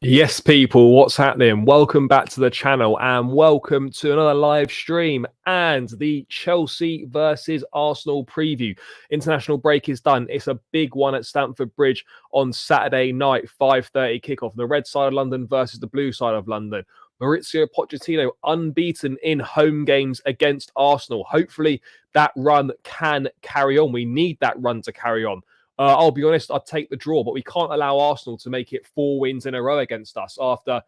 Yes, people, what's happening? Welcome back to the channel and welcome to another live stream and the Chelsea versus Arsenal preview. International break is done. It's a big one at Stamford Bridge on Saturday night, 5:30 kickoff. The red side of London versus the blue side of London. Mauricio Pochettino unbeaten in home games against Arsenal. Hopefully that run can carry on. We need that run to carry on. I'll be honest, I'd take the draw, but we can't allow Arsenal to make it 4 wins in a row against us after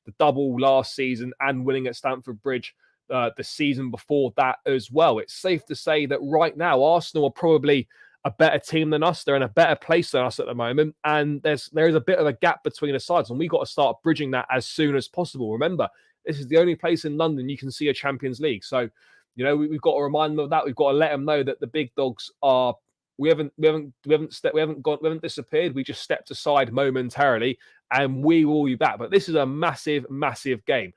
the double last season and winning at Stamford Bridge the season before that as well. It's safe to say that right now, Arsenal are probably a better team than us. They're in a better place than us at the moment, and there is a bit of a gap between the sides, and we've got to start bridging that as soon as possible. Remember, this is the only place in London you can see a Champions League, so we've got to remind them of that. We've got to let them know that the big dogs are. We haven't disappeared. We just stepped aside momentarily, and we will be back. But this is a massive, massive game.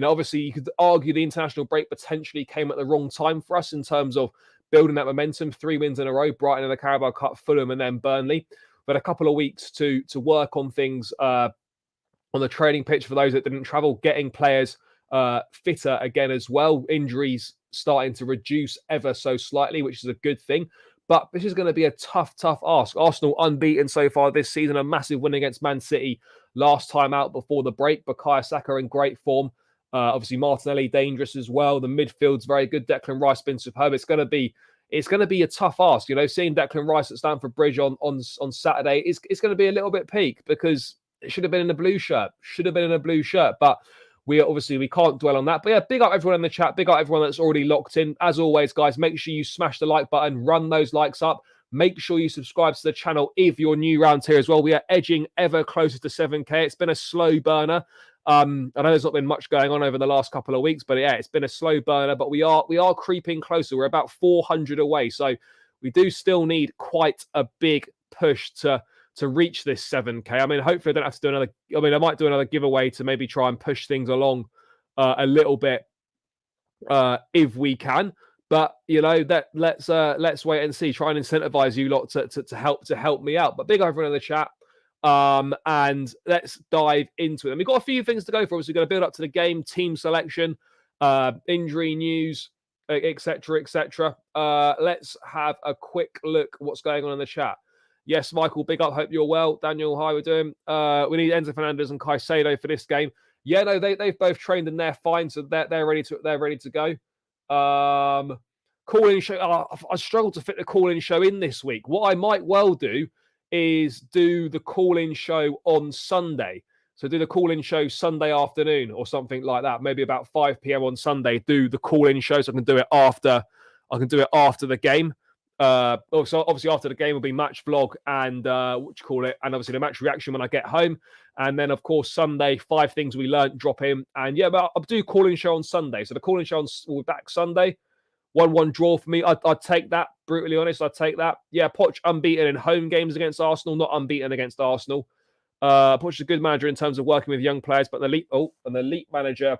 Obviously, you could argue the international break potentially came at the wrong time for us in terms of building that momentum. 3 wins in a row: Brighton in the Carabao Cup, Fulham, and then Burnley. But a couple of weeks to work on things on the training pitch for those that didn't travel, getting players fitter again as well. Injuries starting to reduce ever so slightly, which is a good thing. But this is going to be a tough ask. Arsenal unbeaten so far this season. A massive win against Man City last time out before the break. Bukayo Saka in great form. Obviously, Martinelli dangerous as well. The midfield's very good. Declan Rice been superb. It's going to be a tough ask. Seeing Declan Rice at Stamford Bridge on Saturday is going to be a little bit peak because it should have been in a blue shirt. But we can't dwell on that. But yeah, big up everyone in the chat. Big up everyone that's already locked in. As always, guys, make sure you smash the like button, run those likes up. Make sure you subscribe to the channel if you're new around here as well. We are edging ever closer to 7K. It's been a slow burner. I know there's not been much going on over the last couple of weeks, but yeah, it's been a slow burner. But we are creeping closer. We're about 400 away. So we do still need quite a big push to reach this 7K. I mean, hopefully I don't have to do another. I mean, I might do another giveaway to maybe try and push things along a little bit if we can. But let's wait and see. Try and incentivize you lot to help me out. But big up everyone in the chat. And let's dive into it. And we've got a few things to go for. So we're going to build up to the game, team selection, injury news, etc. Let's have a quick look what's going on in the chat. Yes, Michael, big up. Hope you're well. Daniel, hi, we're doing. We need Enzo Fernandez and Caicedo for this game. Yeah, no, they've both trained and they're fine, so they're ready to go. Call-in show. I struggled to fit the call-in show in this week. What I might well do is do the call-in show on Sunday. So do the call-in show Sunday afternoon or something like that. Maybe about 5 p.m. on Sunday. Do the call-in show so I can do it after. I can do it after the game. So obviously after the game will be match vlog and and obviously the match reaction when I get home, and then of course Sunday 5 things we learned drop in, and yeah, but I'll do call-in show on Sunday. So the call-in show will be back Sunday. 1-1 draw for me. I'd take that. Brutally honest, I'd take that. Yeah, Poch unbeaten in home games against Arsenal, not unbeaten against Arsenal. Poch is a good manager in terms of working with young players, but an elite manager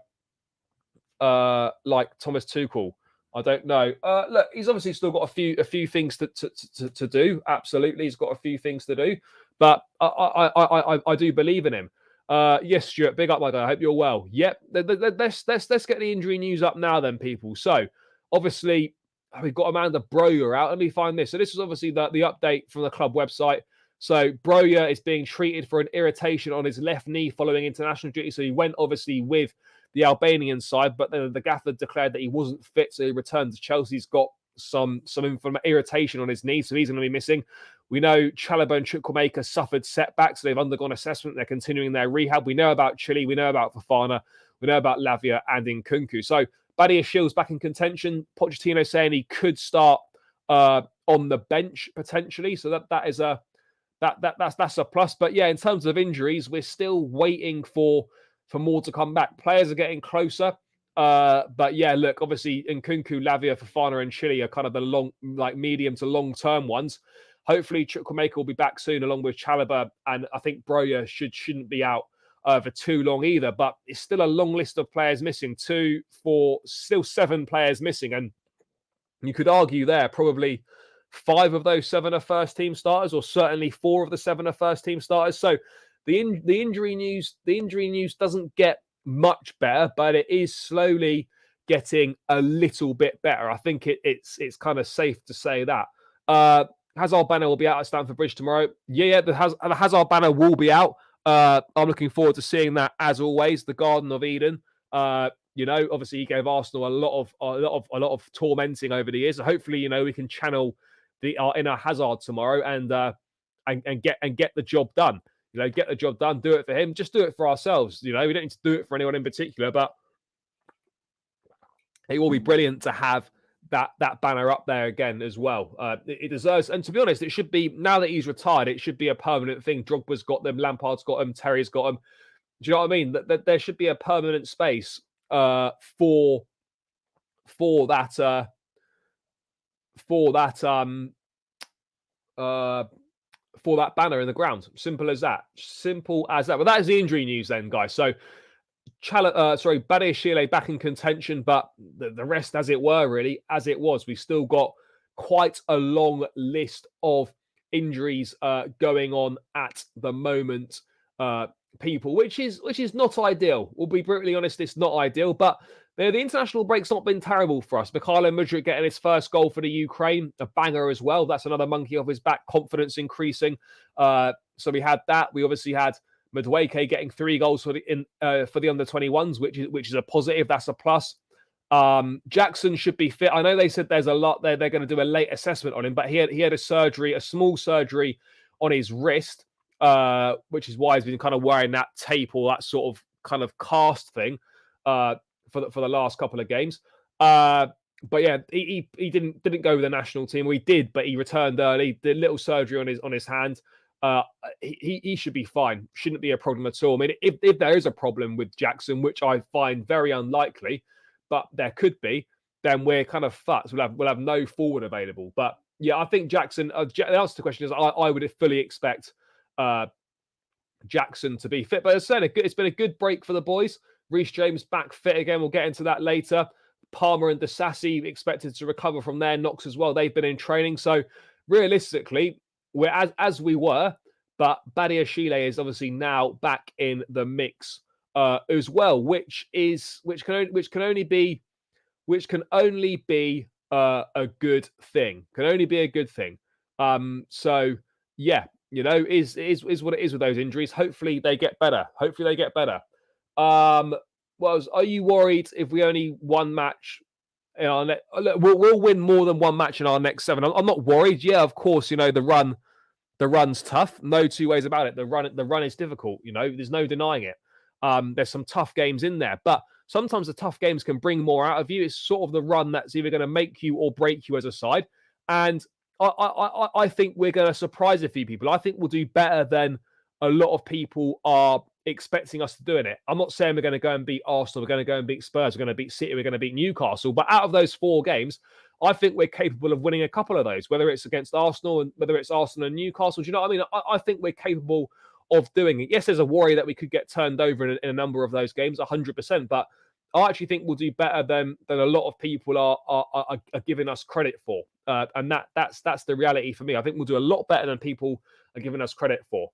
like Thomas Tuchel, I don't know. Look, he's obviously still got a few things to do. Absolutely, he's got a few things to do, but I do believe in him. Yes, Stuart, big up, my guy. I hope you're well. Yep, let's get the injury news up now, then, people. So obviously we've got Amanda Broja out. Let me find this. So this is obviously the update from the club website. So Broja is being treated for an irritation on his left knee following international duty. So he went obviously with the Albanian side, but then the gaffer declared that he wasn't fit, so he returned to Chelsea. He's got some irritation on his knee, so he's going to be missing. We know Chalobah and Chukwuemeka suffered setbacks, so they've undergone assessment. They're continuing their rehab. We know about Chile, we know about Fofana, we know about Lavia and Nkunku. So Badia Shield's back in contention. Pochettino saying he could start on the bench potentially, so that's a plus. But yeah, in terms of injuries, we're still waiting for more to come back. Players are getting closer. But yeah, look, obviously Nkunku, Lavia, Fofana, and Chile are kind of the medium to long-term ones. Hopefully Chukwuemeka will be back soon along with Chalobah, and I think Broja shouldn't be out for too long either. But it's still a long list of players missing. 2, 4, still 7 players missing. And you could argue there probably 5 of those 7 are first-team starters, or certainly 4 of the 7 are first-team starters. So the injury news doesn't get much better, but it is slowly getting a little bit better. I think it's kind of safe to say that. Hazard banner will be out at Stamford Bridge tomorrow. Yeah, the Hazard banner will be out. I'm looking forward to seeing that, as always. The Garden of Eden. Obviously he gave Arsenal a lot of tormenting over the years. So hopefully, we can channel our inner Hazard tomorrow and get the job done. Get the job done. Do it for him. Just do it for ourselves. We don't need to do it for anyone in particular, but it will be brilliant to have that banner up there again as well. It deserves, and to be honest, it should be, now that he's retired, it should be a permanent thing. Drogba's got them, Lampard's got them, Terry's got them. Do you know what I mean? That there should be a permanent space for that banner in the ground. Simple as that. But that is the injury news then, guys. So Badiashile back in contention, but the rest, as it were, really, as it was. We've still got quite a long list of injuries going on at the moment, people, which is not ideal. We'll be brutally honest, it's not ideal, but the international break's not been terrible for us. Mikhailo Mudryk getting his first goal for the Ukraine, a banger as well. That's another monkey off his back, confidence increasing. So we had that. We obviously had Mudryk getting 3 goals for the under-21s, which is a positive. That's a plus. Jackson should be fit. I know they said there's a lot there. They're going to do a late assessment on him, but he had a small surgery on his wrist, which is why he's been kind of wearing that tape or that sort of kind of cast thing for the last couple of games. But yeah, he didn't go with the national team. We did, but he returned early. Did a little surgery on his hand. He should be fine. Shouldn't be a problem at all. I mean, if there is a problem with Jackson, which I find very unlikely, but there could be, then we're kind of fucked. We'll have no forward available. But yeah, I think Jackson. The answer to the question is, I would fully expect Jackson to be fit. But as I said, it's been a good break for the boys. Reece James back fit again. We'll get into that later. Palmer and Disasi expected to recover from their knocks as well. They've been in training, so realistically, we're as we were. But Badiashile is obviously now back in the mix as well, which can only be a good thing. Can only be a good thing. So yeah, is what it is with those injuries. Hopefully they get better. Are you worried if we only one match in our we'll win more than one match in our next 7? I'm not worried. Yeah, of course, the run's tough. No two ways about it. The run is difficult. There's no denying it. There's some tough games in there, but sometimes the tough games can bring more out of you. It's sort of the run that's either going to make you or break you as a side. And I think we're going to surprise a few people. I think we'll do better than a lot of people are expecting us to do it. I'm not saying we're going to go and beat Arsenal, we're going to go and beat Spurs, we're going to beat City, we're going to beat Newcastle. But out of those 4 games, I think we're capable of winning a couple of those, whether it's against Arsenal and whether it's Arsenal and Newcastle. Do you know what I mean? I think we're capable of doing it. Yes, there's a worry that we could get turned over in a number of those games, 100%. But I actually think we'll do better than a lot of people are giving us credit for. And that's the reality for me. I think we'll do a lot better than people are giving us credit for.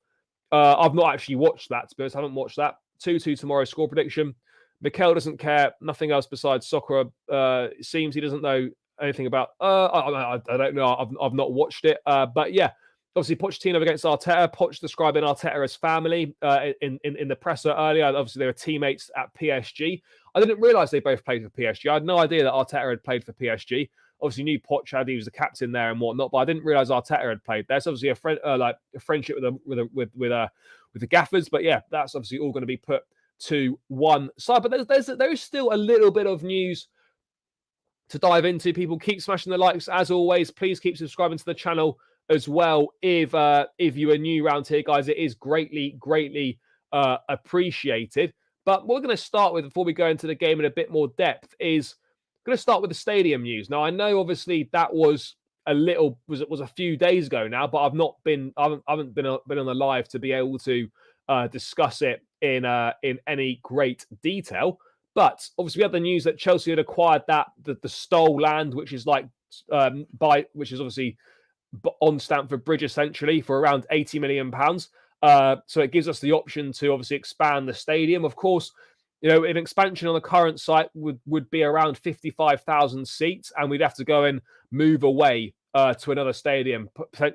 I've not actually watched that, to be honest. I haven't watched that. 2-2 tomorrow, score prediction. Mikel doesn't care. Nothing else besides soccer. It seems he doesn't know anything about... I don't know. I've not watched it. But yeah, obviously Pochettino against Arteta. Poch describing Arteta as family in the presser earlier. Obviously, they were teammates at PSG. I didn't realise they both played for PSG. I had no idea that Arteta had played for PSG. Obviously, knew Poch had, he was the captain there and whatnot, but I didn't realise Arteta had played there. It's obviously a friendship with the gaffers. But yeah, that's obviously all going to be put to one side. But there's still a little bit of news to dive into. People keep smashing the likes as always. Please keep subscribing to the channel as well. If you are new around here, guys, it is greatly appreciated. But what we're going to start with before we go into the game in a bit more depth is going to start with the stadium news. Now, I know obviously that was a few days ago now, but I haven't been on the live to be able to discuss it in any great detail. But obviously, we had the news that Chelsea had acquired the Stoll land, which is which is obviously on Stamford Bridge essentially for around £80 million. So it gives us the option to obviously expand the stadium. Of course, an expansion on the current site would be around 55,000 seats, and we'd have to go and move away to another stadium.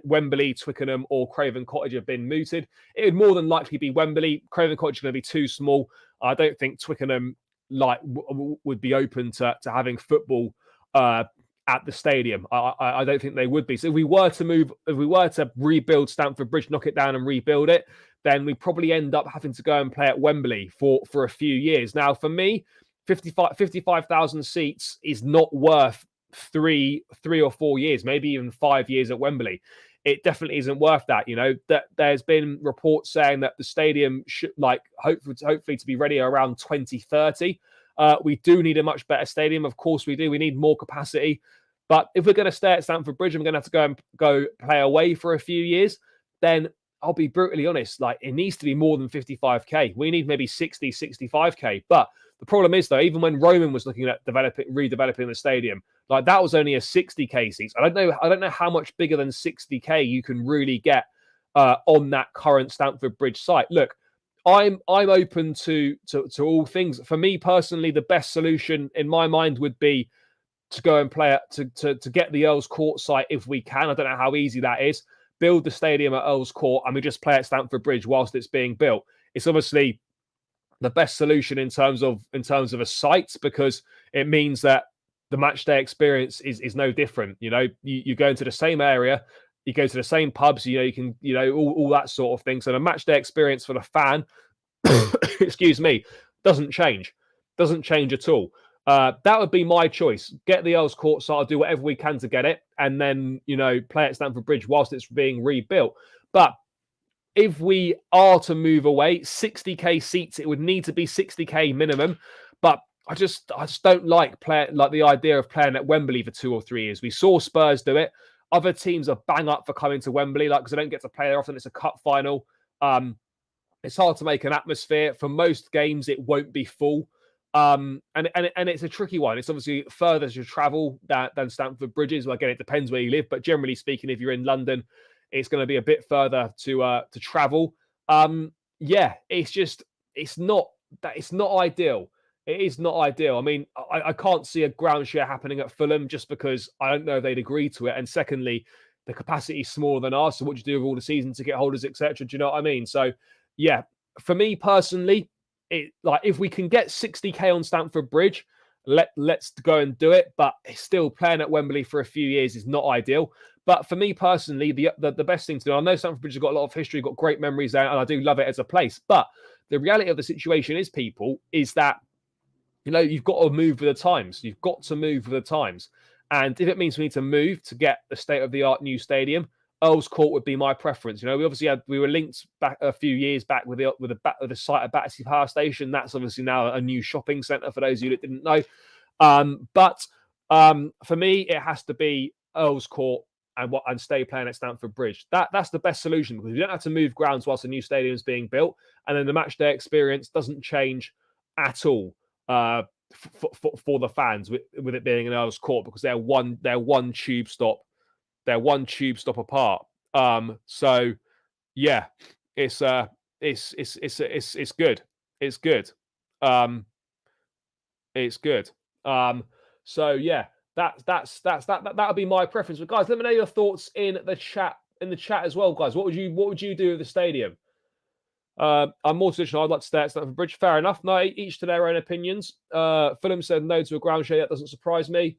Wembley, Twickenham, or Craven Cottage have been mooted. It would more than likely be Wembley. Craven Cottage is going to be too small. I don't think Twickenham would be open to having football at the stadium. I don't think they would be. So if we were to rebuild Stamford Bridge, knock it down and rebuild it, then we probably end up having to go and play at Wembley for a few years. Now, for me, 55,000 seats is not worth three or 4 years, maybe even 5 years at Wembley. It definitely isn't worth that. That there's been reports saying that the stadium should hopefully to be ready around 2030. We do need a much better stadium. Of course we do. We need more capacity. But if we're going to stay at Stamford Bridge and we're going to have to go play away for a few years, then I'll be brutally honest, it needs to be more than 55k. We need maybe 60, 65k. But the problem is, though, even when Roman was looking at redeveloping the stadium, that was only a 60k seats. I don't know how much bigger than 60k you can really get on that current Stamford Bridge site. Look, I'm open to all things. For me personally, the best solution in my mind would be to go and play to get the Earls Court site if we can. I don't know how easy that is. Build the stadium at Earls Court and we just play at Stamford Bridge whilst it's being built. It's obviously the best solution in terms of a site, because it means that the match day experience is no different. You go into the same area, you go to the same pubs, you can all that sort of thing. So the match day experience for the fan, excuse me, doesn't change at all. That would be my choice. Get the Earls Court site, I'll do whatever we can to get it, and then play at Stamford Bridge whilst it's being rebuilt. But if we are to move away, 60k seats, it would need to be 60k minimum. But I just don't like the idea of playing at Wembley for 2 or 3 years. We saw Spurs do it. Other teams are bang up for coming to Wembley, because they don't get to play there often. It's a cup final. It's hard to make an atmosphere. For most games, it won't be full. And it's a tricky one. It's obviously further to travel than Stamford Bridge is. Well, again, it depends where you live, but generally speaking, if you're in London, it's going to be a bit further to travel. It's not ideal. It is not ideal. I mean, I can't see a ground share happening at Fulham just because I don't know if they'd agree to it. And secondly, the capacity is smaller than ours. So what do you do with all the season ticket holders, etc.? Do you know what I mean? So yeah, for me personally, if we can get 60k on Stamford Bridge, let's go and do it. But still, playing at Wembley for a few years is not ideal. But for me personally, the best thing to do, I know Stamford Bridge has got a lot of history, got great memories there, and I do love it as a place. But the reality of the situation is that you've got to move with the times. You've got to move with the times. And if it means we need to move to get a state-of-the-art new stadium, Earls Court would be my preference. We were linked back a few years back with the site of Battersea Power Station. That's obviously now a new shopping centre for those of you that didn't know. But for me, it has to be Earls Court and stay playing at Stamford Bridge. That's the best solution, because you don't have to move grounds whilst a new stadium is being built, and then the match day experience doesn't change at all for the fans with it being an Earls Court, because they're one tube stop. They're one tube stop apart. So yeah, it's good. It's good. It's good. So yeah, that'll be my preference. But guys, let me know your thoughts in the chat as well, guys. What would you do with the stadium? I'm more traditional. I'd like to stay at Stamford Bridge. Fair enough. No, each to their own opinions. Fulham said no to a ground share. That doesn't surprise me.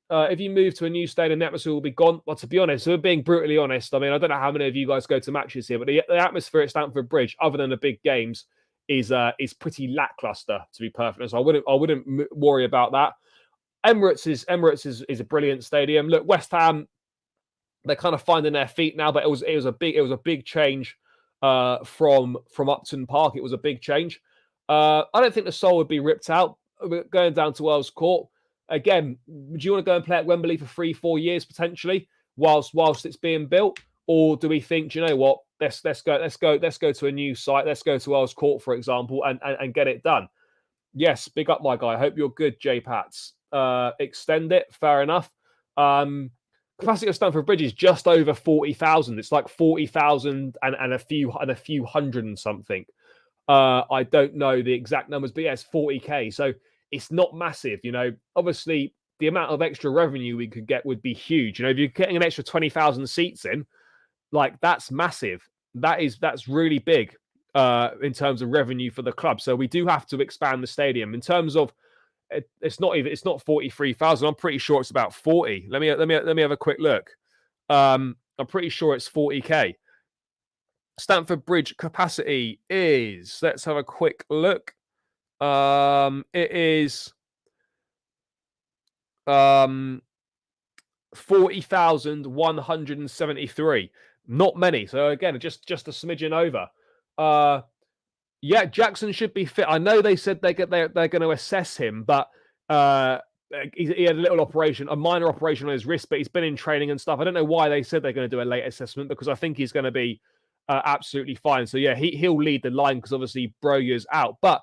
If you move to a new stadium, the atmosphere will be gone. Well, to be honest, we're being brutally honest. I mean, I don't know how many of you guys go to matches here, but the atmosphere at Stamford Bridge, other than the big games, is pretty lackluster, to be perfect honest. I wouldn't worry about that. Emirates is a brilliant stadium. Look, West Ham, they're kind of finding their feet now, but it was a big change from Upton Park. It was a big change. I don't think the soul would be ripped out going down to Earls Court. Again, do you want to go and play at Wembley for 3-4 years potentially whilst it's being built, or do we think, do you know what? Let's go to a new site. Let's go to Earls Court, for example, and get it done. Yes, big up, my guy. I hope you're good, J Pats. Extend it. Fair enough. capacity of Stamford Bridge is just over 40,000. It's like 40,000 and a few hundred and something. I don't know the exact numbers, but yeah, it's 40k. So it's not massive. Obviously the amount of extra revenue we could get would be huge. If you're getting an extra 20,000 seats in, like that's massive. That's really big in terms of revenue for the club. So we do have to expand the stadium in terms of. It's not 43,000. I'm pretty sure it's about 40. Let me have a quick look. I'm pretty sure it's 40k. Stamford Bridge capacity is. Let's have a quick look. It is 40,173. Not many. So again, just a smidgen over. Yeah, Jackson should be fit. I know they said they're going to assess him, but he had a little operation, a minor operation on his wrist, but he's been in training and stuff. I don't know why they said they're going to do a late assessment, because I think he's going to be absolutely fine. So yeah, he'll lead the line because obviously Broyer's out. But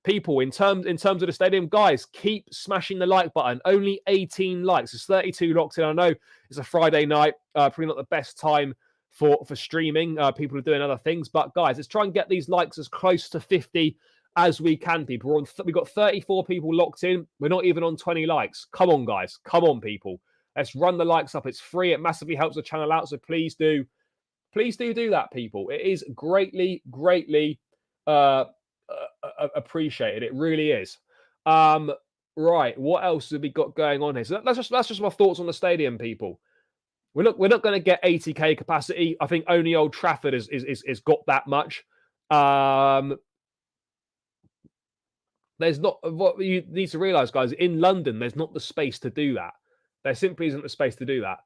people, in terms of the stadium, guys, keep smashing the like button. Only 18 likes. There's 32 locked in. I know it's a Friday night, probably not the best time for streaming. People are doing other things, but guys, let's try and get these likes as close to 50 as we can. People, we've got 34 people locked in. We're not even on 20 likes. Come on, guys. Come on, people. Let's run the likes up. It's free. It massively helps the channel out. So please do that, people. It is greatly appreciated. It really is. Right. What else have we got going on here? So that's just my thoughts on the stadium, people. We're not going to get 80k capacity. I think only Old Trafford is got that much. There's not, what you need to realise, guys. In London, there's not the space to do that. There simply isn't the space to do that.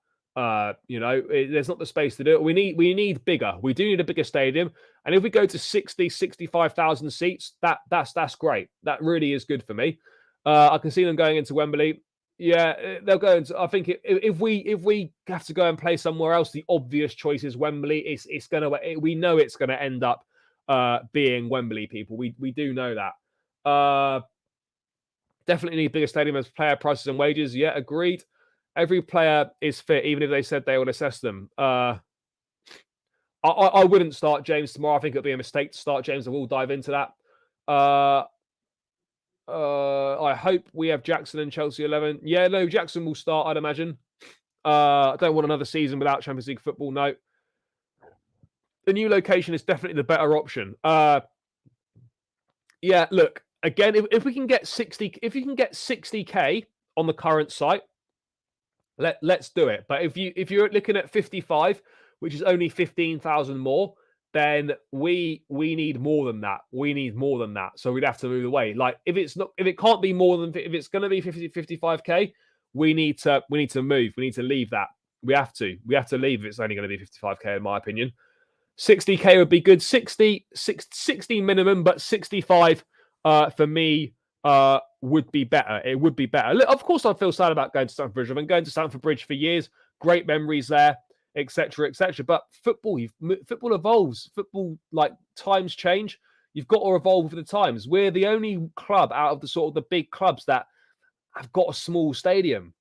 There's not the space to do it. We need bigger. We do need a bigger stadium. And if we go to 65,000 seats, that's great. That really is good for me. I can see them going into Wembley. Yeah, they'll go into. I think if we have to go and play somewhere else, the obvious choice is Wembley. We know it's gonna end up being Wembley. People, we do know that. Definitely need bigger stadium as player prices and wages. Yeah, agreed. Every player is fit, even if they said they would assess them. I wouldn't start James tomorrow. I think it'll be a mistake to start James, and we'll dive into that. I hope we have Jackson in Chelsea 11. Yeah, no, Jackson will start, I'd imagine. I don't want another season without Champions League football. No. The new location is definitely the better option. Yeah, look, again, if we can get 60k on the current site, let's do it. But if you're looking at 55, which is only 15,000 more, then we need more than that. We need more than that. So we'd have to move away. Like if it's going to be 55k, we need to move. We need to leave that. We have to leave if it's only going to be 55k, in my opinion. 60k would be good. 60 minimum, but 65 for me would be better. It would be better. Of course, I feel sad about going to Stamford Bridge. I've been going to Stamford Bridge for years. Great memories there, etc., etc. But football evolves. Football, like, times change. You've got to evolve with the times. We're the only club out of the sort of the big clubs that have got a small stadium.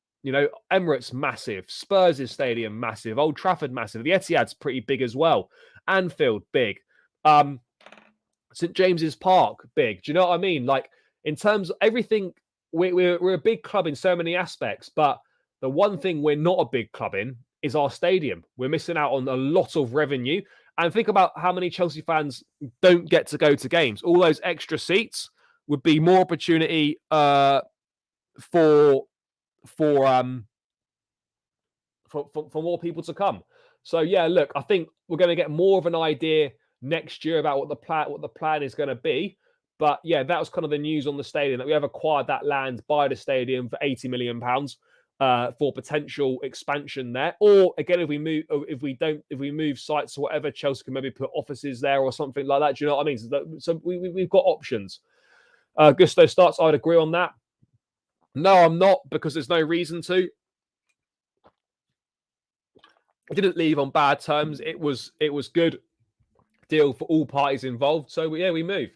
Emirates massive, Spurs' stadium massive, Old Trafford massive, the Etihad's pretty big as well, Anfield big, St James's Park big. Do you know what I mean? Like, in terms of everything, we're a big club in so many aspects, but the one thing we're not a big club in is our stadium. We're missing out on a lot of revenue. And think about how many Chelsea fans don't get to go to games. All those extra seats would be more opportunity for more people to come. So yeah, look, I think we're going to get more of an idea next year about what the plan is going to be. But yeah, that was kind of the news on the stadium, that we have acquired that land by the stadium for £80 million for potential expansion there. Or again, if we move sites or whatever, Chelsea can maybe put offices there or something like that. Do you know what I mean? So we've got options. Gusto starts. I'd agree on that. No, I'm not, because there's no reason to. I didn't leave on bad terms. It was good deal for all parties involved. So yeah, we move.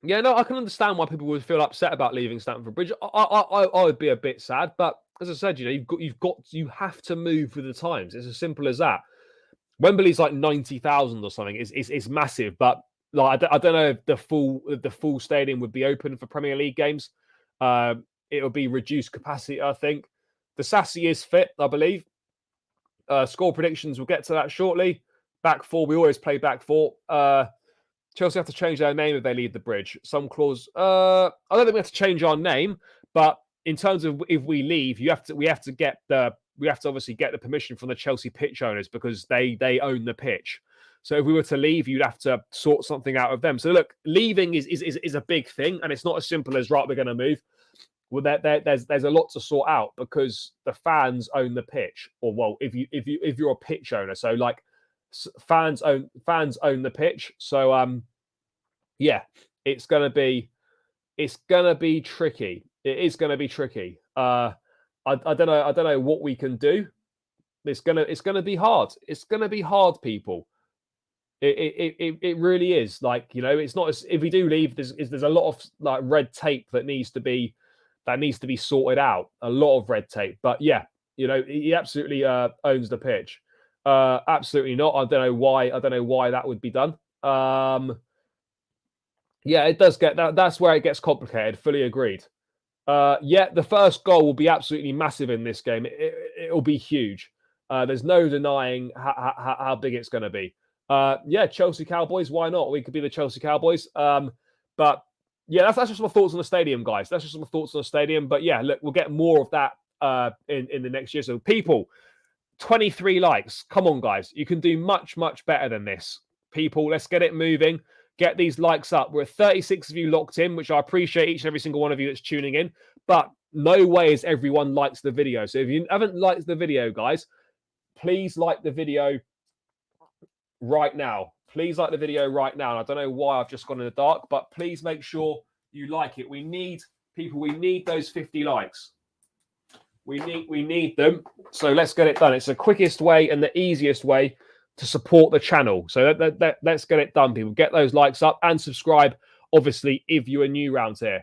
Yeah, no, I can understand why people would feel upset about leaving Stamford Bridge. I would be a bit sad, but as I said, you have to move with the times. It's as simple as that. Wembley's like 90,000 or something. It's massive, but like I don't know if the full stadium would be open for Premier League games. It will be reduced capacity, I think. The Sassy is fit, I believe. Score predictions, we'll get to that shortly. Back four, we always play back four. Chelsea have to change their name if they leave the bridge. Some clause. I don't think we have to change our name, but in terms of if we leave, we have to obviously get the permission from the Chelsea pitch owners because they own the pitch. So if we were to leave, you'd have to sort something out of them. So look, leaving is a big thing, and it's not as simple as right, we're going to move. Well, there's a lot to sort out because the fans own the pitch, or well, if you're a pitch owner, so like fans own the pitch. So yeah, it's gonna be tricky. It is gonna be tricky. I don't know what we can do. It's gonna be hard. It's gonna be hard, people. It really is. Like, it's not as if we do leave. There's a lot of like red tape that needs to be sorted out. A lot of red tape. But yeah, he absolutely owns the pitch. Absolutely not. I don't know why that would be done. Yeah, it does get that. That's where it gets complicated. Fully agreed. Yeah, the first goal will be absolutely massive in this game. It'll be huge. There's no denying how big it's going to be. Yeah, Chelsea Cowboys. Why not? We could be the Chelsea Cowboys. But yeah, that's just my thoughts on the stadium, guys. That's just my thoughts on the stadium. But yeah, look, we'll get more of that in the next year. So people, 23 likes. Come on, guys. You can do much, much better than this. People, let's get it moving. Get these likes up. We're 36 of you locked in, which I appreciate each and every single one of you that's tuning in. But no way is everyone likes the video. So if you haven't liked the video, guys, please like the video right now. Please like the video right now. And I don't know why I've just gone in the dark, but please make sure you like it. We need those 50 likes. We need them. So let's get it done. It's the quickest way and the easiest way to support the channel. So let's get it done, people. Get those likes up and subscribe, obviously, if you are new around here.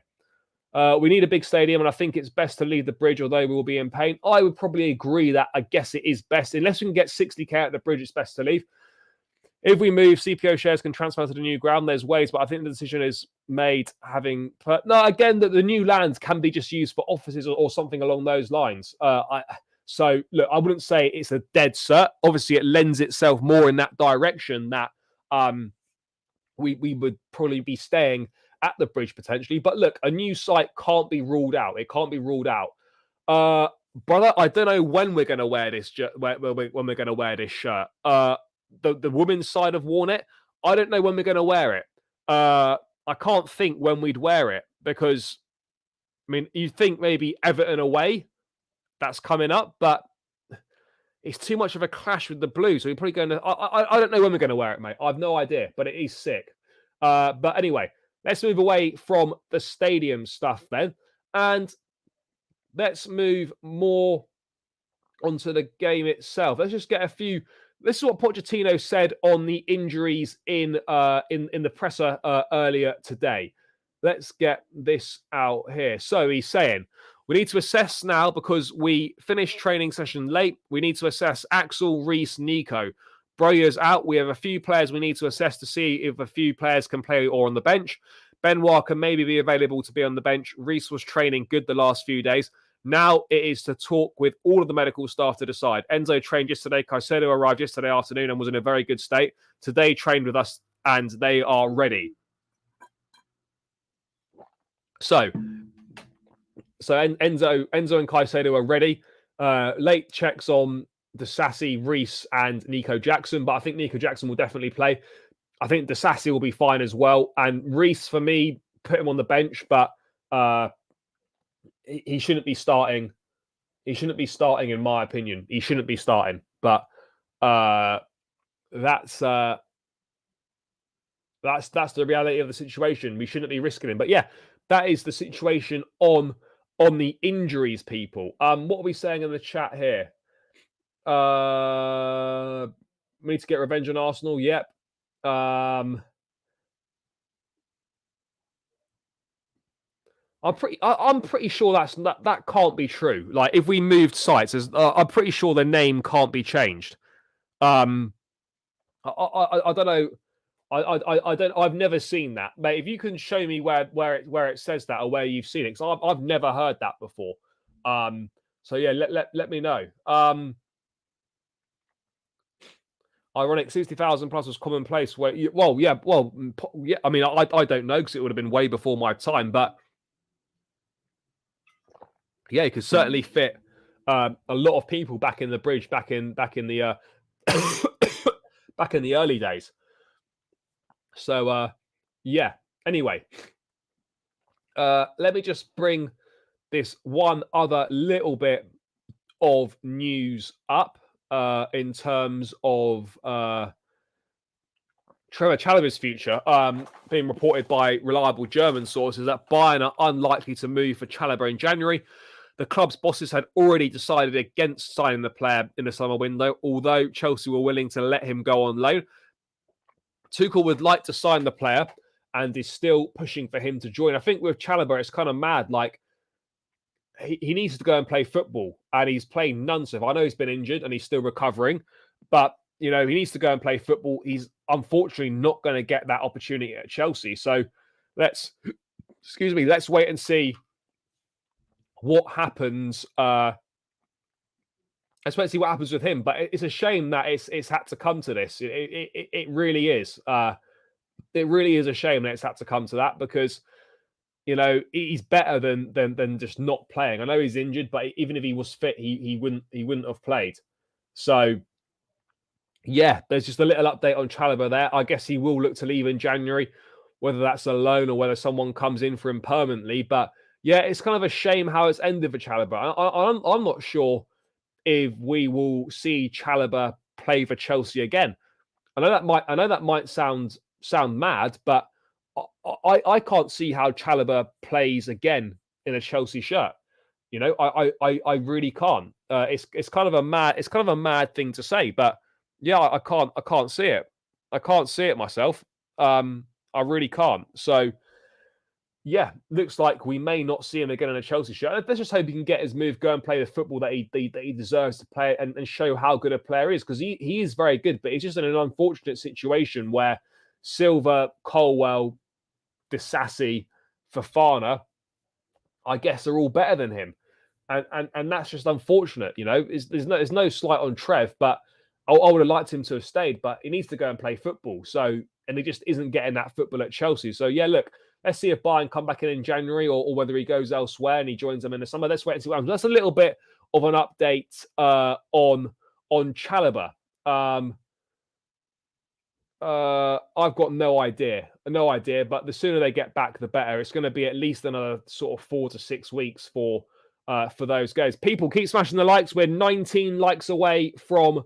We need a big stadium, and I think it's best to leave the bridge, although we will be in pain. I would probably agree that I guess it is best. Unless we can get 60k at the bridge, it's best to leave. If we move, CPO shares can transfer to the new ground. There's ways, but I think the decision is made having... No, again, that the new land can be just used for offices or something along those lines. So, look, I wouldn't say it's a dead cert. Obviously, it lends itself more in that direction that we would probably be staying at the bridge potentially. But look, a new site can't be ruled out. It can't be ruled out. Brother, I don't know when we're going to wear this when we're going to wear this shirt. The women's side have worn it. I don't know when we're going to wear it. I can't think when we'd wear it because, I mean, you think maybe Everton away, that's coming up, but it's too much of a clash with the blue. So we're probably going to... I don't know when we're going to wear it, mate. I have no idea, but it is sick. But anyway, let's move away from the stadium stuff then. And let's move more onto the game itself. Let's just get a few... This is what Pochettino said on the injuries in the presser earlier today. Let's get this out here. So he's saying, we need to assess now because we finished training session late. We need to assess Axel, Reece, Nico. Broyer's out. We have a few players we need to assess to see if a few players can play or on the bench. Benoit can maybe be available to be on the bench. Reece was training good the last few days. Now it is to talk with all of the medical staff to decide. Enzo trained yesterday. Caicedo arrived yesterday afternoon and was in a very good state. Today trained with us and they are ready. So Enzo and Caicedo are ready. Late checks on the Sassy, Reece and Nico Jackson, but I think Nico Jackson will definitely play. I think the Sassy will be fine as well. And Reece, for me, put him on the bench, but he shouldn't be starting. He shouldn't be starting, in my opinion. He shouldn't be starting. But that's the reality of the situation. We shouldn't be risking him. But yeah, that is the situation on the injuries, people. What are we saying in the chat here? We need to get revenge on Arsenal. Yep. I'm pretty sure that can't be true. Like if we moved sites, I'm pretty sure the name can't be changed. Um, I don't know. I don't. I've never seen that, mate. If you can show me where it says that or where you've seen it, because I've never heard that before. So yeah, let me know. Ironic, 60,000 plus was commonplace. Yeah. I mean, I don't know because it would have been way before my time, but yeah, it could certainly fit a lot of people back in the bridge, back in the back in the early days. So yeah. Anyway, let me just bring this one other little bit of news up in terms of Trevor Chalobah's future. Being reported by reliable German sources that Bayern are unlikely to move for Chalobah in January. The club's bosses had already decided against signing the player in the summer window, although Chelsea were willing to let him go on loan. Tuchel would like to sign the player and is still pushing for him to join. I think with Chalobah, it's kind of mad. Like, he needs to go and play football, and he's playing none so. I know he's been injured and he's still recovering, but he needs to go and play football. He's unfortunately not going to get that opportunity at Chelsea. So let's wait and see what happens. Let's wait and see what happens with him. But it's a shame that it's had to come to this. It really is. It really is a shame that it's had to come to that because he's better than just not playing. I know he's injured, but even if he was fit, he wouldn't have played. So yeah, there's just a little update on Chalobah there. I guess he will look to leave in January, whether that's a loan or whether someone comes in for him permanently. But yeah, it's kind of a shame how it's ended for Chalobah. I'm not sure if we will see Chalobah play for Chelsea again. I know that might sound mad, but I can't see how Chalobah plays again in a Chelsea shirt. I really can't. It's kind of a mad thing to say, but yeah, I can't see it. I can't see it myself. I really can't. So yeah, looks like we may not see him again in a Chelsea shirt. Let's just hope he can get his move, go and play the football that he deserves to play, and show how good a player is, because he is very good, but he's just in an unfortunate situation where Silva, Colwell, Disassi, Fofana, I guess, are all better than him, and that's just unfortunate. There's no slight on Trev, but I would have liked him to have stayed, but he needs to go and play football. So, and he just isn't getting that football at Chelsea. So yeah, look, let's see if Bayern come back in January or whether he goes elsewhere and he joins them in the summer. Let's wait and see what happens. That's a little bit of an update on Chalobah. I've got no idea, but the sooner they get back, the better. It's going to be at least another sort of 4 to 6 weeks for those guys. People, keep smashing the likes. We're 19 likes away from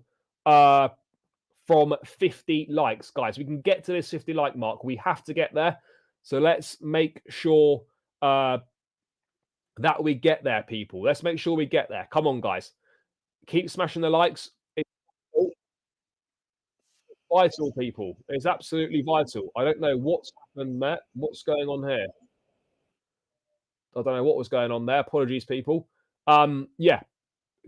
50 likes, guys. We can get to this 50 like mark. We have to get there. So let's make sure that we get there, people. Let's make sure we get there. Come on, guys. Keep smashing the likes. Vital, people. It's absolutely vital. I don't know what's happened, Matt. What's going on here? I don't know what was going on there. Apologies, people. Yeah.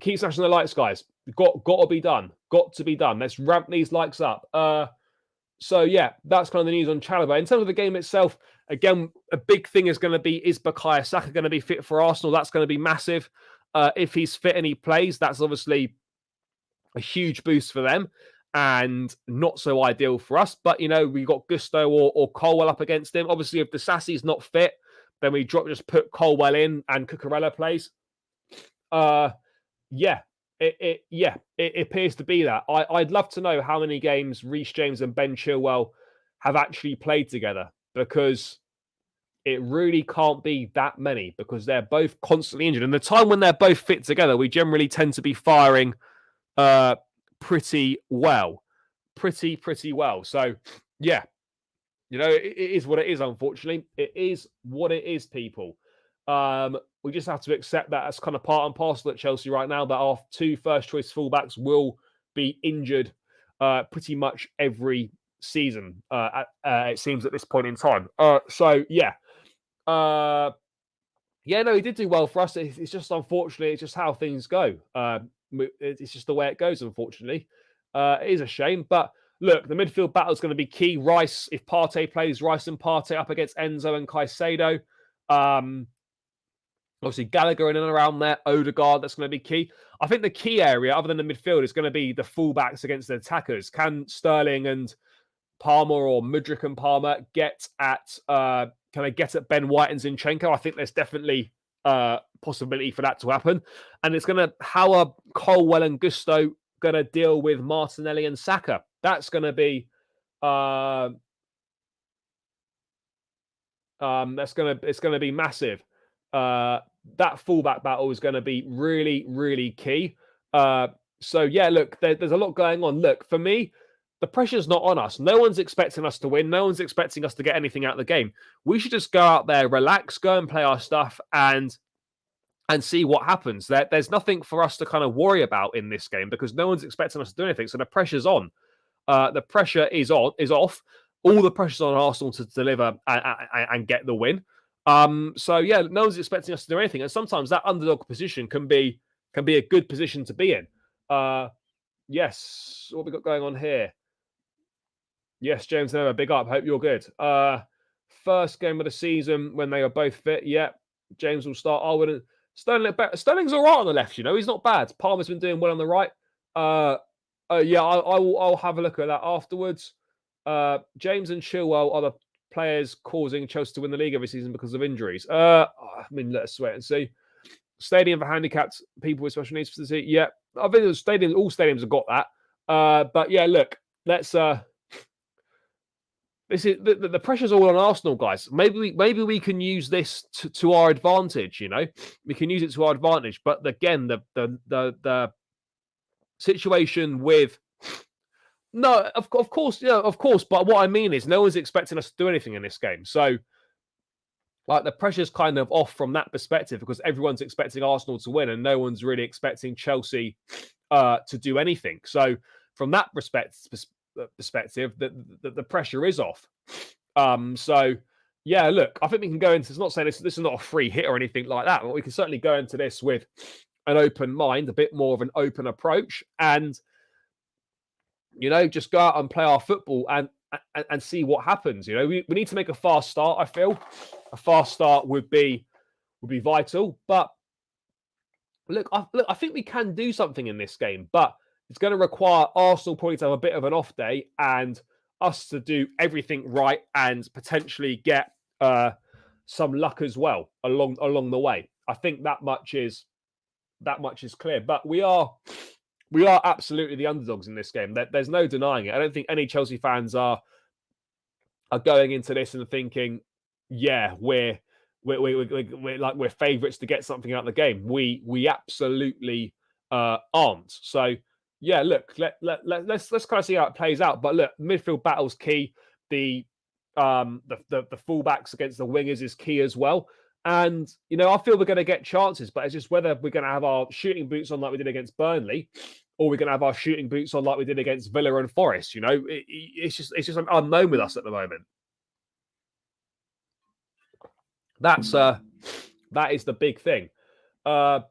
Keep smashing the likes, guys. Got to be done. Got to be done. Let's ramp these likes up. So yeah, that's kind of the news on Chalobah. In terms of the game itself, again, a big thing is Bukayo Saka going to be fit for Arsenal? That's going to be massive. If he's fit and he plays, that's obviously a huge boost for them and not so ideal for us. But we got Gusto or Colwell up against him. Obviously, if Disasi's not fit, then we just put Colwell in and Cucurella plays. Yeah, it appears to be that. I'd love to know how many games Reece James and Ben Chilwell have actually played together, because it really can't be that many, because they're both constantly injured. And the time when they're both fit together, we generally tend to be firing pretty well. Pretty well. So, yeah, it is what it is, unfortunately. It is what it is, people. We just have to accept that as kind of part and parcel at Chelsea right now, that our 2 first-choice fullbacks will be injured pretty much every season, it seems, at this point in time. So, yeah. Yeah, no, he did do well for us. It's just unfortunately, it's just how things go. It's just the way it goes. Unfortunately, it is a shame. But look, the midfield battle is going to be key. Rice, if Partey plays, Rice and Partey up against Enzo and Caicedo. Um, Obviously, Gallagher in and around there, Odegaard, that's going to be key. I think the key area, other than the midfield, is going to be the fullbacks against the attackers. Can Sterling and Palmer or Mudryk and Palmer get at Ben White and Zinchenko? I think there's definitely possibility for that to happen. And it's going to, how are Colwell and Gusto going to deal with Martinelli and Saka? That's going to be it's going to be massive. That fullback battle is going to be really, really key. So yeah, look, there's a lot going on. Look, for me, the pressure's not on us. No one's expecting us to win. No one's expecting us to get anything out of the game. We should just go out there, relax, go and play our stuff, and see what happens. There's nothing for us to kind of worry about in this game because no one's expecting us to do anything. So the pressure's on. The pressure is off. All the pressure's on Arsenal to deliver and get the win. So yeah, no one's expecting us to do anything, and sometimes that underdog position can be a good position to be in. Yes, what we got going on here? Yes, James, never big up. Hope you're good. First game of the season when they are both fit. Yeah, James will start. I wouldn't. Sterling's all right on the left. You know, he's not bad. Palmer's been doing well on the right. Yeah, I'll have a look at that afterwards. James and Chilwell are the players causing Chelsea to win the league every season because of injuries. I mean, let's wait and see. Stadium for handicapped people with special needs facility. Yeah, I think all stadiums have got that. But yeah, look, let's. This is the pressure's all on Arsenal, guys. Maybe we can use this to our advantage. You know, we can use it to our advantage. But again, the situation with. No, of course, yeah, of course. But what I mean is, no one's expecting us to do anything in this game. So, like, the pressure's kind of off from that perspective because everyone's expecting Arsenal to win, and no one's really expecting Chelsea to do anything. So, from that perspective, the pressure is off. So, yeah, look, I think we can go into. It's not saying this is not a free hit or anything like that, but we can certainly go into this with an open mind, a bit more of an open approach, and you know, just go out and play our football and see what happens. You know, we need to make a fast start. I feel a fast start would be vital. But look, I think we can do something in this game, but it's going to require Arsenal probably to have a bit of an off day and us to do everything right and potentially get some luck as well along the way. I think that much is clear. But we are absolutely the underdogs in this game. There's no denying it. I don't think any Chelsea fans are going into this and thinking, yeah, we're favourites to get something out of the game. We absolutely aren't. So yeah, look, let's kind of see how it plays out. But look, midfield battle's key. The fullbacks against the wingers is key as well. And, you know, I feel we're going to get chances, but it's just whether we're going to have our shooting boots on like we did against Burnley, or we're going to have our shooting boots on like we did against Villa and Forest. You know, it's just an unknown with us at the moment. That is the big thing. I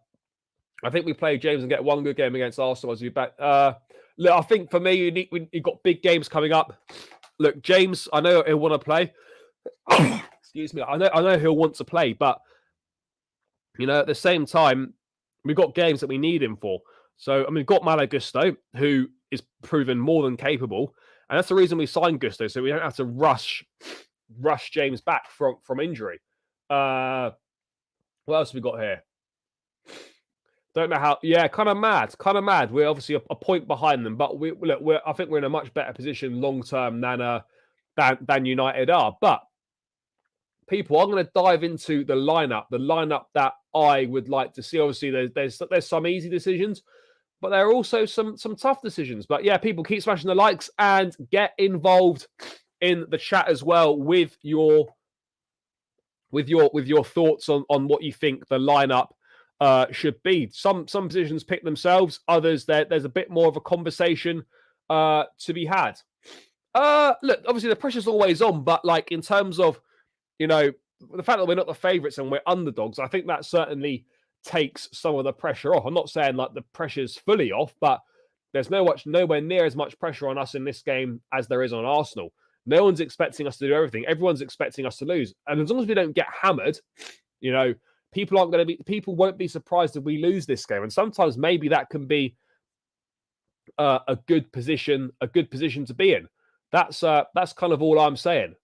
think we play James and get one good game against Arsenal as we back. Look, I think for me, you've got big games coming up. Look, James, I know he'll want to play. Excuse me. I know he'll want to play, but you know, at the same time, we've got games that we need him for. So, I mean, we've got Malo Gusto, who is proven more than capable, and that's the reason we signed Gusto, so we don't have to rush James back from injury. What else have we got here? Don't know how. Yeah, kind of mad. We're obviously a point behind them, but I think we're in a much better position long term than United are, but. People, I'm going to dive into the lineup that I would like to see. Obviously, there's some easy decisions, but there are also some tough decisions. But yeah, people keep smashing the likes and get involved in the chat as well with your thoughts on what you think the lineup should be. Some positions pick themselves, others there's a bit more of a conversation to be had. Look, obviously the pressure's always on, but like in terms of, you know, the fact that we're not the favourites and we're underdogs, I think that certainly takes some of the pressure off. I'm not saying like the pressure's fully off, but there's nowhere near as much pressure on us in this game as there is on Arsenal. No one's expecting us to do everything. Everyone's expecting us to lose. And as long as we don't get hammered, you know, people won't be surprised if we lose this game. And sometimes maybe that can be a good position to be in. That's kind of all I'm saying.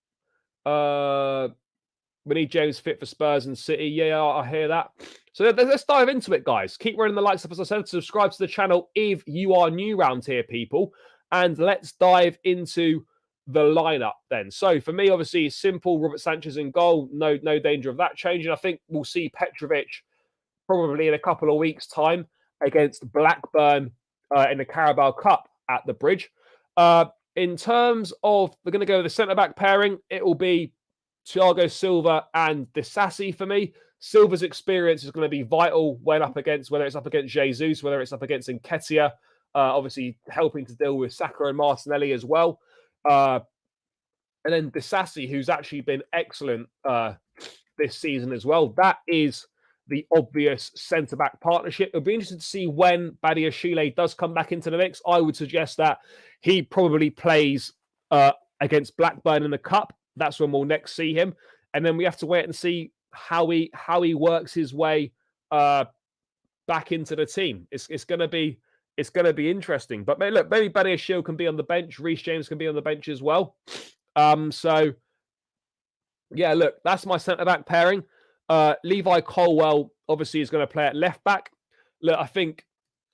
We need James fit for Spurs and City. Yeah, I hear that. So let's dive into it, guys. Keep running the likes up, as I said. Subscribe to the channel if you are new around here, people. And let's dive into the lineup then. So for me, obviously, simple. Robert Sanchez in goal. No danger of that changing. I think we'll see Petrovic probably in a couple of weeks' time against Blackburn in the Carabao Cup at the Bridge. In terms of, we're going to go with the centre-back pairing. It will be Thiago Silva and Disasi for me. Silva's experience is going to be vital when up against, whether it's up against Jesus, whether it's up against Nketiah, obviously helping to deal with Saka and Martinelli as well. And then Disasi, who's actually been excellent this season as well. That is the obvious centre-back partnership. It'll be interesting to see when Badiashile does come back into the mix. I would suggest that he probably plays against Blackburn in the Cup. That's when we'll next see him. And then we have to wait and see how he works his way back into the team. It's going to be interesting. But look, maybe Badiashile can be on the bench. Reece James can be on the bench as well. So yeah, look, that's my centre-back pairing. Levi Colwill obviously is going to play at left back. Look, I think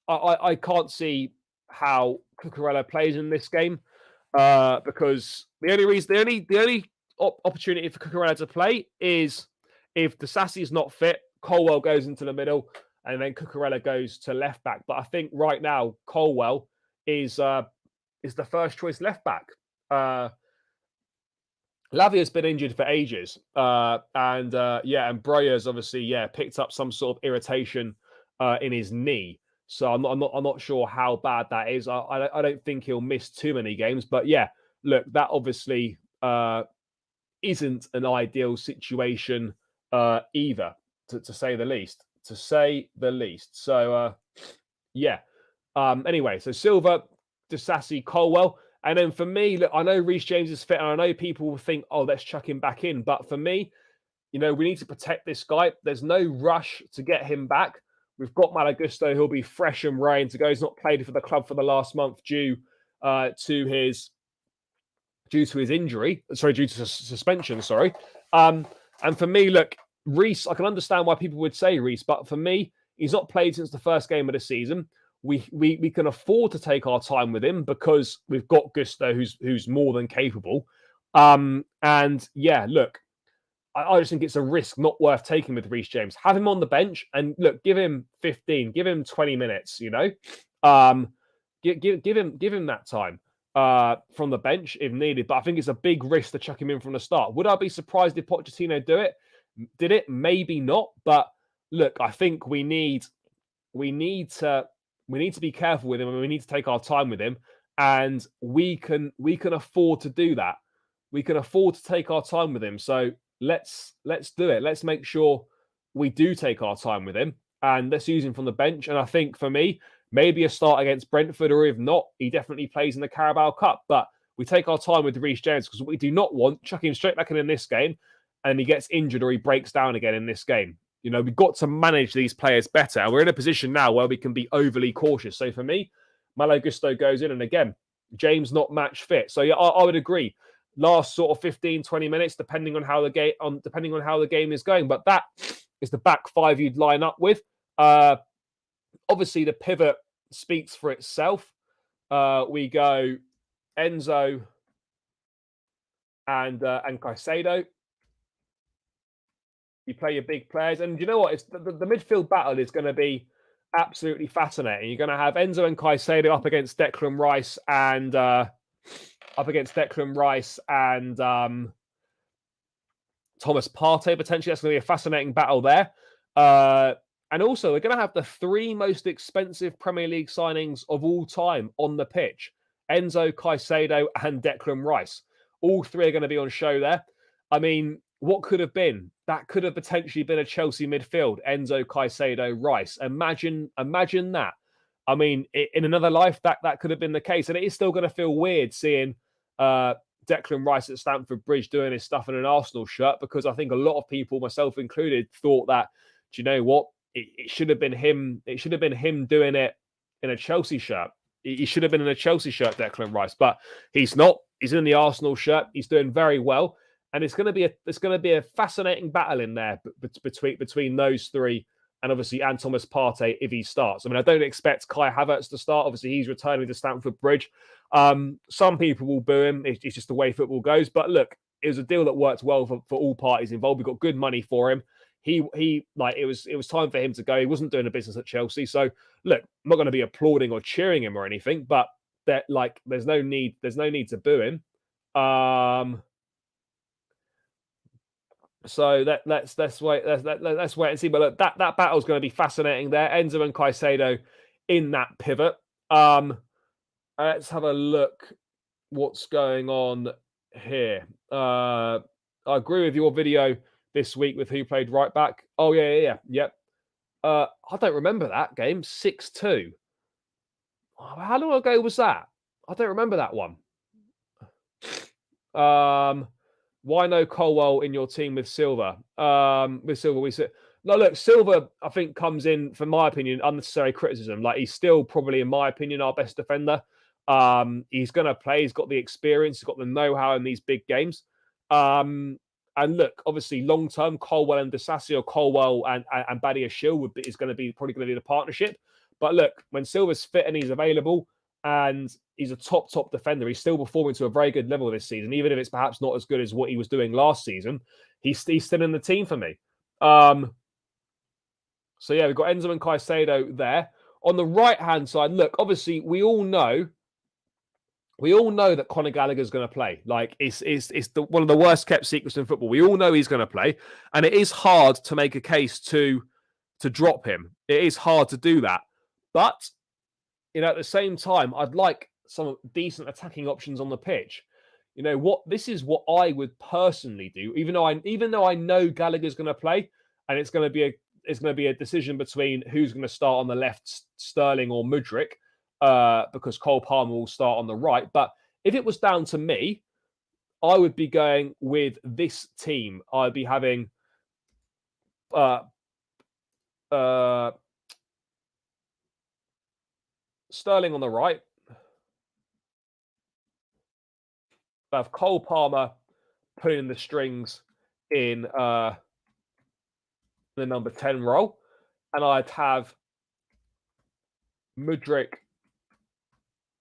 I can't see how Cucurella plays in this game because the only opportunity for Cucurella to play is if Disasi is not fit, Colwill goes into the middle, and then Cucurella goes to left back. But I think right now Colwill is the first choice left back. Lavia's been injured for ages, and Breuer's obviously picked up some sort of irritation in his knee. So I'm not sure how bad that is. I don't think he'll miss too many games, but yeah, look, that obviously isn't an ideal situation either, to say the least. So anyway, so Silva, Disasi, Colwill. And then for me, look, I know Reece James is fit, and I know people will think, oh, let's chuck him back in. But for me, we need to protect this guy. There's no rush to get him back. We've got Malo Gusto, who'll be fresh and raring to go. He's not played for the club for the last month due to his injury. Sorry, due to suspension, sorry. And for me, look, Reece, I can understand why people would say Reece, but for me, he's not played since the first game of the season. We can afford to take our time with him because we've got Gusto, who's more than capable. And yeah, look, I just think it's a risk not worth taking with Reece James. Have him on the bench and look, give him 15, give him 20 minutes. Give him that time from the bench if needed. But I think it's a big risk to chuck him in from the start. Would I be surprised if Pochettino did it? Maybe not. But look, I think we need to be careful with him, and we need to take our time with him. And we can afford to do that. We can afford to take our time with him. So let's do it. Let's make sure we do take our time with him, and let's use him from the bench. And I think for me, maybe a start against Brentford, or if not, he definitely plays in the Carabao Cup. But we take our time with Reece James because we do not want chuck him straight back in this game, and he gets injured or he breaks down again in this game. We've got to manage these players better. And we're in a position now where we can be overly cautious. So for me, Malo Gusto goes in. And again, James not match fit. So yeah, I would agree. Last sort of 15, 20 minutes, depending on how the game is going. But that is the back five you'd line up with. Obviously, the pivot speaks for itself. We go Enzo and Caicedo. You play your big players. And you know what? It's the midfield battle is going to be absolutely fascinating. You're going to have Enzo and Caicedo up against Declan Rice and Thomas Partey, potentially. That's going to be a fascinating battle there. And also, we're going to have the three most expensive Premier League signings of all time on the pitch. Enzo, Caicedo, and Declan Rice. All three are going to be on show there. I mean, what could have been? That could have potentially been a Chelsea midfield. Enzo, Caicedo, Rice. Imagine that. I mean, in another life, that could have been the case. And it is still going to feel weird seeing Declan Rice at Stamford Bridge doing his stuff in an Arsenal shirt, because I think a lot of people, myself included, thought that, do you know what? It should have been him. It should have been him doing it in a Chelsea shirt. He should have been in a Chelsea shirt, Declan Rice, but he's not. He's in the Arsenal shirt. He's doing very well. And it's going to be a fascinating battle in there between those three, and obviously and Thomas Partey if he starts. I mean, I don't expect Kai Havertz to start. Obviously, he's returning to Stamford Bridge. Some people will boo him. It's just the way football goes. But look, it was a deal that worked well for all parties involved. We got good money for him. He like it was time for him to go. He wasn't doing a business at Chelsea. So look, I'm not going to be applauding or cheering him or anything, but there's no need to boo him. So let's wait and see. But look, that battle is going to be fascinating there. Enzo and Caicedo in that pivot. Let's have a look what's going on here. I agree with your video this week with who played right back. Oh yeah. I don't remember that game. 6-2. How long ago was that? I don't remember that one. Why no Colwell in your team with Silva? With Silva, we said no. Look, Silva, I think comes in, for my opinion, unnecessary criticism. Like, he's still probably, in my opinion, our best defender. He's going to play. He's got the experience. He's got the know-how in these big games. And look, obviously, long term, Colwell and Disasi, or Colwell and Badia Shield is going to be probably going to be the partnership. But look, when Silva's fit and he's available, and he's a top defender, he's still performing to a very good level this season, even if it's perhaps not as good as what he was doing last season. He's still in the team for me. So yeah, we've got Enzo and Caicedo there. On the right-hand side, look, obviously we all know that Conor Gallagher is going to play. Like, it's one of the worst kept secrets in football. We all know he's going to play, and it is hard to make a case to drop him. It is hard to do that, but at the same time, I'd like some decent attacking options on the pitch. This is what I would personally do, even though I know Gallagher's going to play, and it's going to be a decision between who's going to start on the left, Sterling or Mudryk, because Cole Palmer will start on the right. But if it was down to me, I would be going with this team. I'd be having Sterling on the right. I have Cole Palmer putting the strings in the number 10 role, and I'd have Mudryk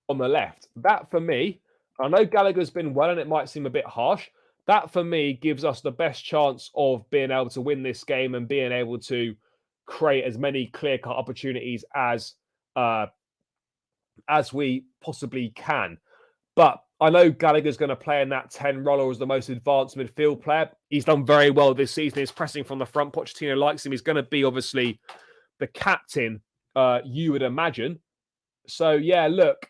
on the left. That, for me, I know Gallagher's been well, and it might seem a bit harsh. That, for me, gives us the best chance of being able to win this game and being able to create as many clear-cut opportunities as we possibly can. But I know Gallagher's going to play in that 10 role as the most advanced midfield player. He's done very well this season. He's pressing from the front. Pochettino likes him. He's going to be, obviously, the captain, you would imagine. So, yeah, look,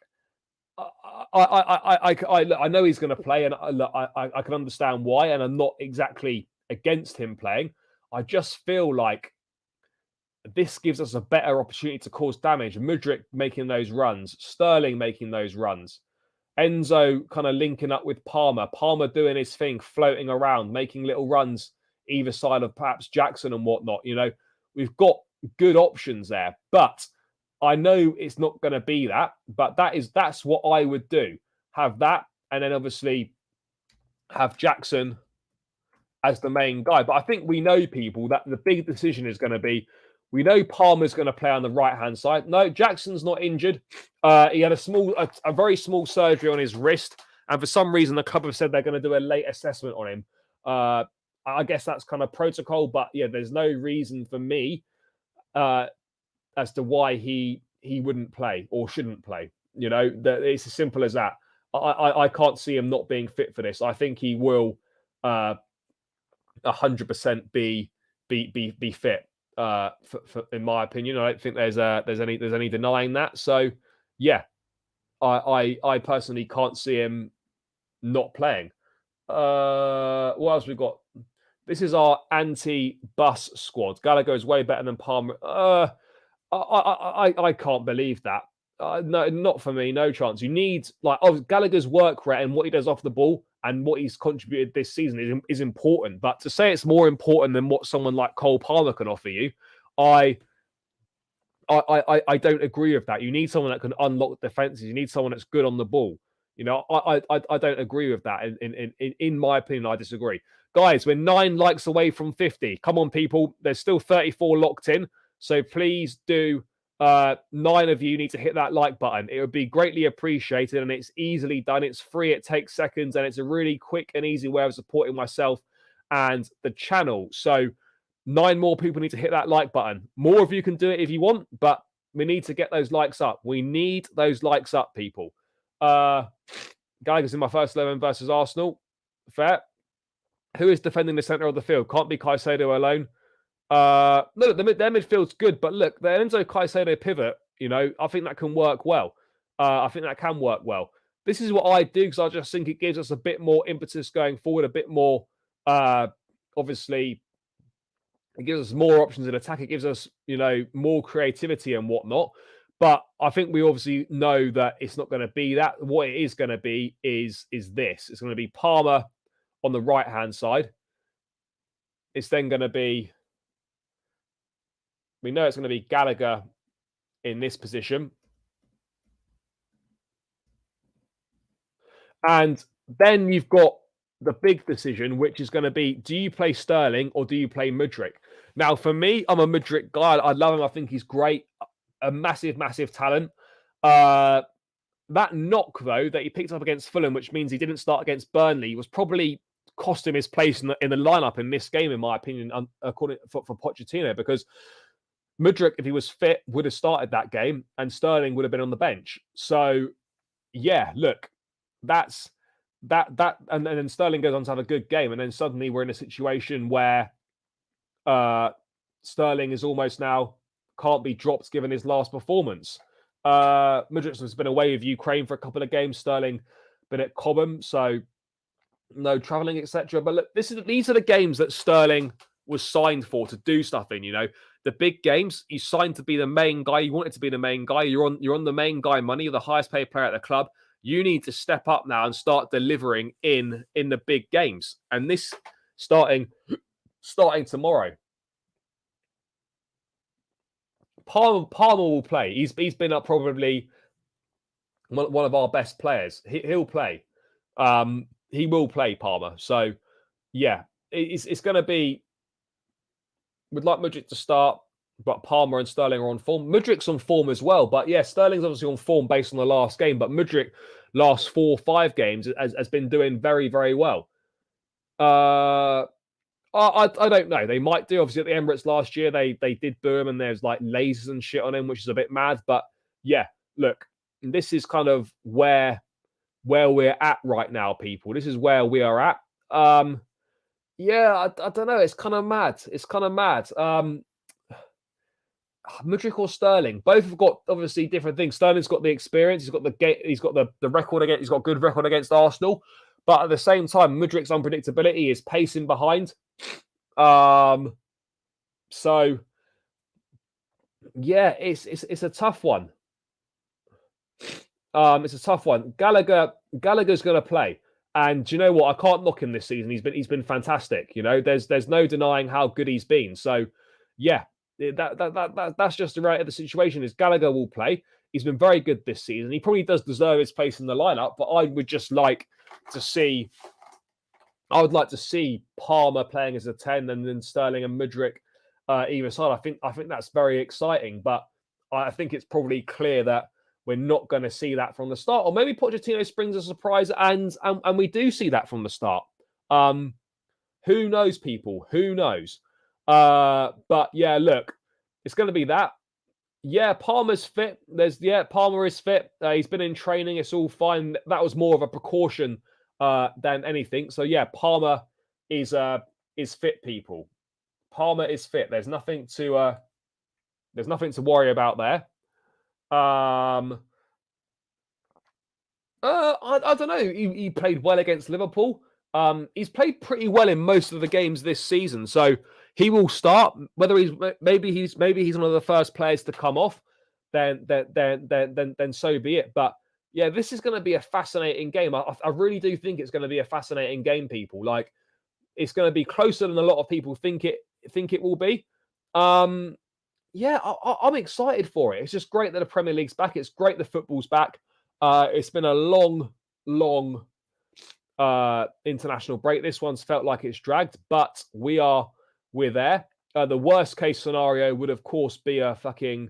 I know he's going to play, and I can understand why, and I'm not exactly against him playing. I just feel like this gives us a better opportunity to cause damage. Mudryk making those runs, Sterling making those runs, Enzo kind of linking up with Palmer doing his thing, floating around, making little runs either side of perhaps Jackson and whatnot. We've got good options there, but I know it's not going to be that. But that's what I would do. Have that, and then obviously have Jackson as the main guy. But I think we know, people, that the big decision is going to be, we know Palmer's going to play on the right-hand side. No, Jackson's not injured. He had a very small surgery on his wrist, and for some reason the club have said they're going to do a late assessment on him. I guess that's kind of protocol, but yeah, there's no reason for me as to why he wouldn't play or shouldn't play. It's as simple as that. I can't see him not being fit for this. I think he will 100% be fit. In my opinion, I don't think there's any denying that. So yeah, I personally can't see him not playing. What else we've got? This is our anti-bus squad. Gallagher is way better than Palmer. I can't believe that. No, not for me. No chance. You need Gallagher's work rate and what he does off the ball and what he's contributed this season is important. But to say it's more important than what someone like Cole Palmer can offer you, I don't agree with that. You need someone that can unlock defenses. You need someone that's good on the ball. I don't agree with that. In my opinion, I disagree. Guys, we're 9 likes away from 50. Come on, people. There's still 34 locked in. So please do. 9 of you need to hit that like button. It would be greatly appreciated, and it's easily done. It's free. It takes seconds, and it's a really quick and easy way of supporting myself and the channel. So 9 more people need to hit that like button. More of you can do it if you want, but we need to get those likes up. We need those likes up, people. Gallagher's in my first 11 versus Arsenal. Fair. Who is defending the centre of the field? Can't be Caicedo alone. Look, their midfield's good, but look, the Enzo Caicedo pivot, I think that can work well. This is what I do because I just think it gives us a bit more impetus going forward, a bit more, obviously, it gives us more options in attack. It gives us, more creativity and whatnot. But I think we obviously know that it's not going to be that. What it is going to be is this. It's going to be Palmer on the right-hand side. It's then going to be, we know it's going to be Gallagher in this position. And then you've got the big decision, which is going to be, do you play Sterling or do you play Mudryk? Now, for me, I'm a Mudryk guy. I love him. I think he's great. A massive, massive talent. That knock, though, that he picked up against Fulham, which means he didn't start against Burnley, was probably cost him his place in the lineup in this game, in my opinion, according for Pochettino, because Mudryk, if he was fit, would have started that game, and Sterling would have been on the bench. So, yeah, look, that's and then Sterling goes on to have a good game, and then suddenly we're in a situation where Sterling is almost now can't be dropped given his last performance. Mudryk has been away with Ukraine for a couple of games. Sterling been at Cobham, so no travelling, etc. But look, these are the games that Sterling was signed for, to do stuff in. The big games, you signed to be the main guy. You wanted to be the main guy. You're on the main guy money. You're the highest paid player at the club. You need to step up now and start delivering in the big games. And this starting tomorrow. Palmer will play. He's been up probably one of our best players. He'll play. He will play, Palmer. So yeah, it's going to be. We'd like Mudryk to start, but Palmer and Sterling are on form. Mudryk's on form as well, but yeah, Sterling's obviously on form based on the last game. But Mudryk, last 4 or 5 games, has been doing very, very well. I don't know. They might do. Obviously, at the Emirates last year, they did boo him, and there's like lasers and shit on him, which is a bit mad. But yeah, look, this is kind of where we're at right now, people. This is where we are at. Yeah, I don't know. It's kind of mad. Mudryk or Sterling, both have got obviously different things. Sterling's got the experience. He's got the record against. He's got a good record against Arsenal. But at the same time, Mudryk's unpredictability is pacing behind. So yeah, it's a tough one. It's a tough one. Gallagher's going to play, and do you know what? I can't knock him this season. He's been fantastic. There's no denying how good he's been. So yeah, that's just the right of the situation. Is Gallagher will play. He's been very good this season. He probably does deserve his place in the lineup, but I would just like to see. I would like to see Palmer playing as a 10 and then Sterling and Mudryk either side. I think that's very exciting, but I think it's probably clear that we're not going to see that from the start. Or maybe Pochettino springs a surprise and we do see that from the start. Who knows, people? Who knows? But yeah, look, it's going to be that. Yeah, Palmer's fit. Palmer is fit. He's been in training. It's all fine. That was more of a precaution than anything. So yeah, Palmer is fit, people. Palmer is fit. There's nothing to worry about there. I don't know. He played well against Liverpool. He's played pretty well in most of the games this season, so he will start. Whether maybe he's one of the first players to come off, then so be it. But yeah, this is going to be a fascinating game. I really do think it's going to be a fascinating game, people. Like, it's going to be closer than a lot of people think it will be. Yeah, I'm excited for it. It's just great that the Premier League's back. It's great the football's back. It's been a long international break. This one's felt like it's dragged, but we're there. The worst case scenario would, of course, be a fucking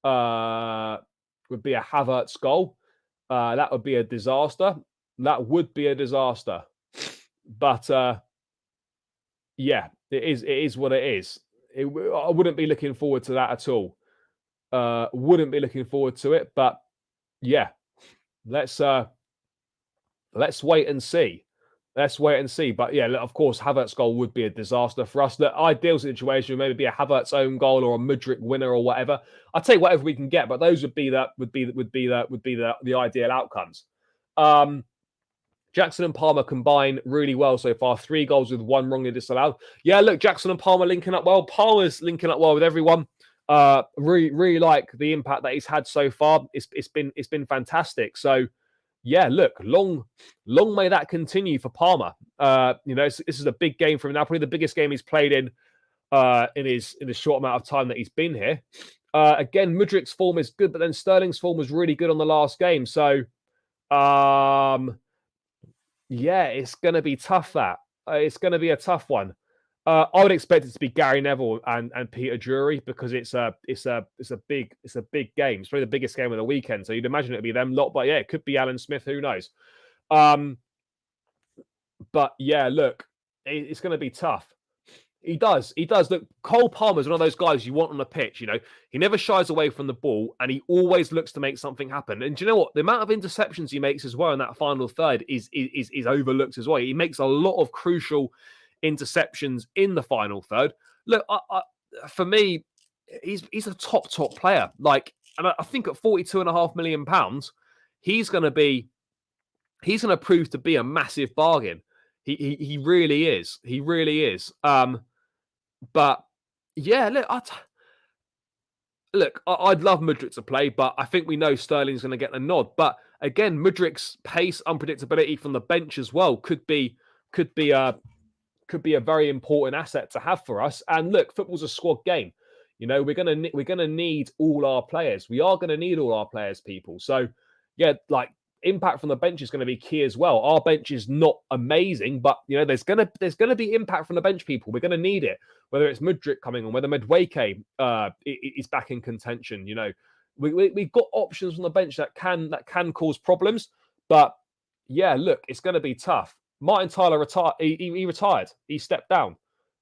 would be a Havertz goal. That would be a disaster. That would be a disaster. But yeah, it is what it is. I wouldn't be looking forward to that at all. Wouldn't be looking forward to it. But yeah, let's wait and see. Let's wait and see. But yeah, of course, Havertz goal would be a disaster for us. The ideal situation would maybe be a Havertz own goal or a Mudryk winner or whatever. I'll take whatever we can get, but those would be the ideal outcomes. Jackson and Palmer combine really well so far. 3 goals with 1 wrongly disallowed. Yeah, look, Jackson and Palmer linking up well. Palmer's linking up well with everyone. Really like the impact that he's had so far. It's been fantastic. So yeah, look, long may that continue for Palmer. This is a big game for him now. Probably the biggest game he's played in his short amount of time that he's been here. Again, Mudryk's form is good, but then Sterling's form was really good on the last game. So yeah, it's going to be tough. It's going to be a tough one. I would expect it to be Gary Neville and Peter Drury, because it's a big game. It's probably the biggest game of the weekend. So you'd imagine it'd be them lot, but yeah, it could be Alan Smith. Who knows? But yeah, look, it's going to be tough. He does. Look, Cole Palmer's one of those guys you want on the pitch. You know, he never shies away from the ball, and he always looks to make something happen. And do you know what? The amount of interceptions he makes as well in that final third is overlooked as well. He makes a lot of crucial interceptions in the final third. Look, for me, he's a top player. Like, and I think at £42.5 million, he's going to prove to be a massive bargain. He really is. He really is. But yeah, look, I'd love Mudryk to play, but I think we know Sterling's going to get the nod. But again, Mudryk's pace, unpredictability from the bench as well could be a very important asset to have for us. And look, football's a squad game. You know, we're gonna need all our players. We are gonna need all our players, people. So yeah, like, impact from the bench is going to be key as well. Our bench is not amazing, but you know, there's gonna be impact from the bench, people. We're gonna need it. Whether it's Mudryk coming on, whether Medwake is back in contention. You know, we've got options from the bench that can cause problems. But yeah, look, it's going to be tough. Martin Tyler retired. He retired. He stepped down.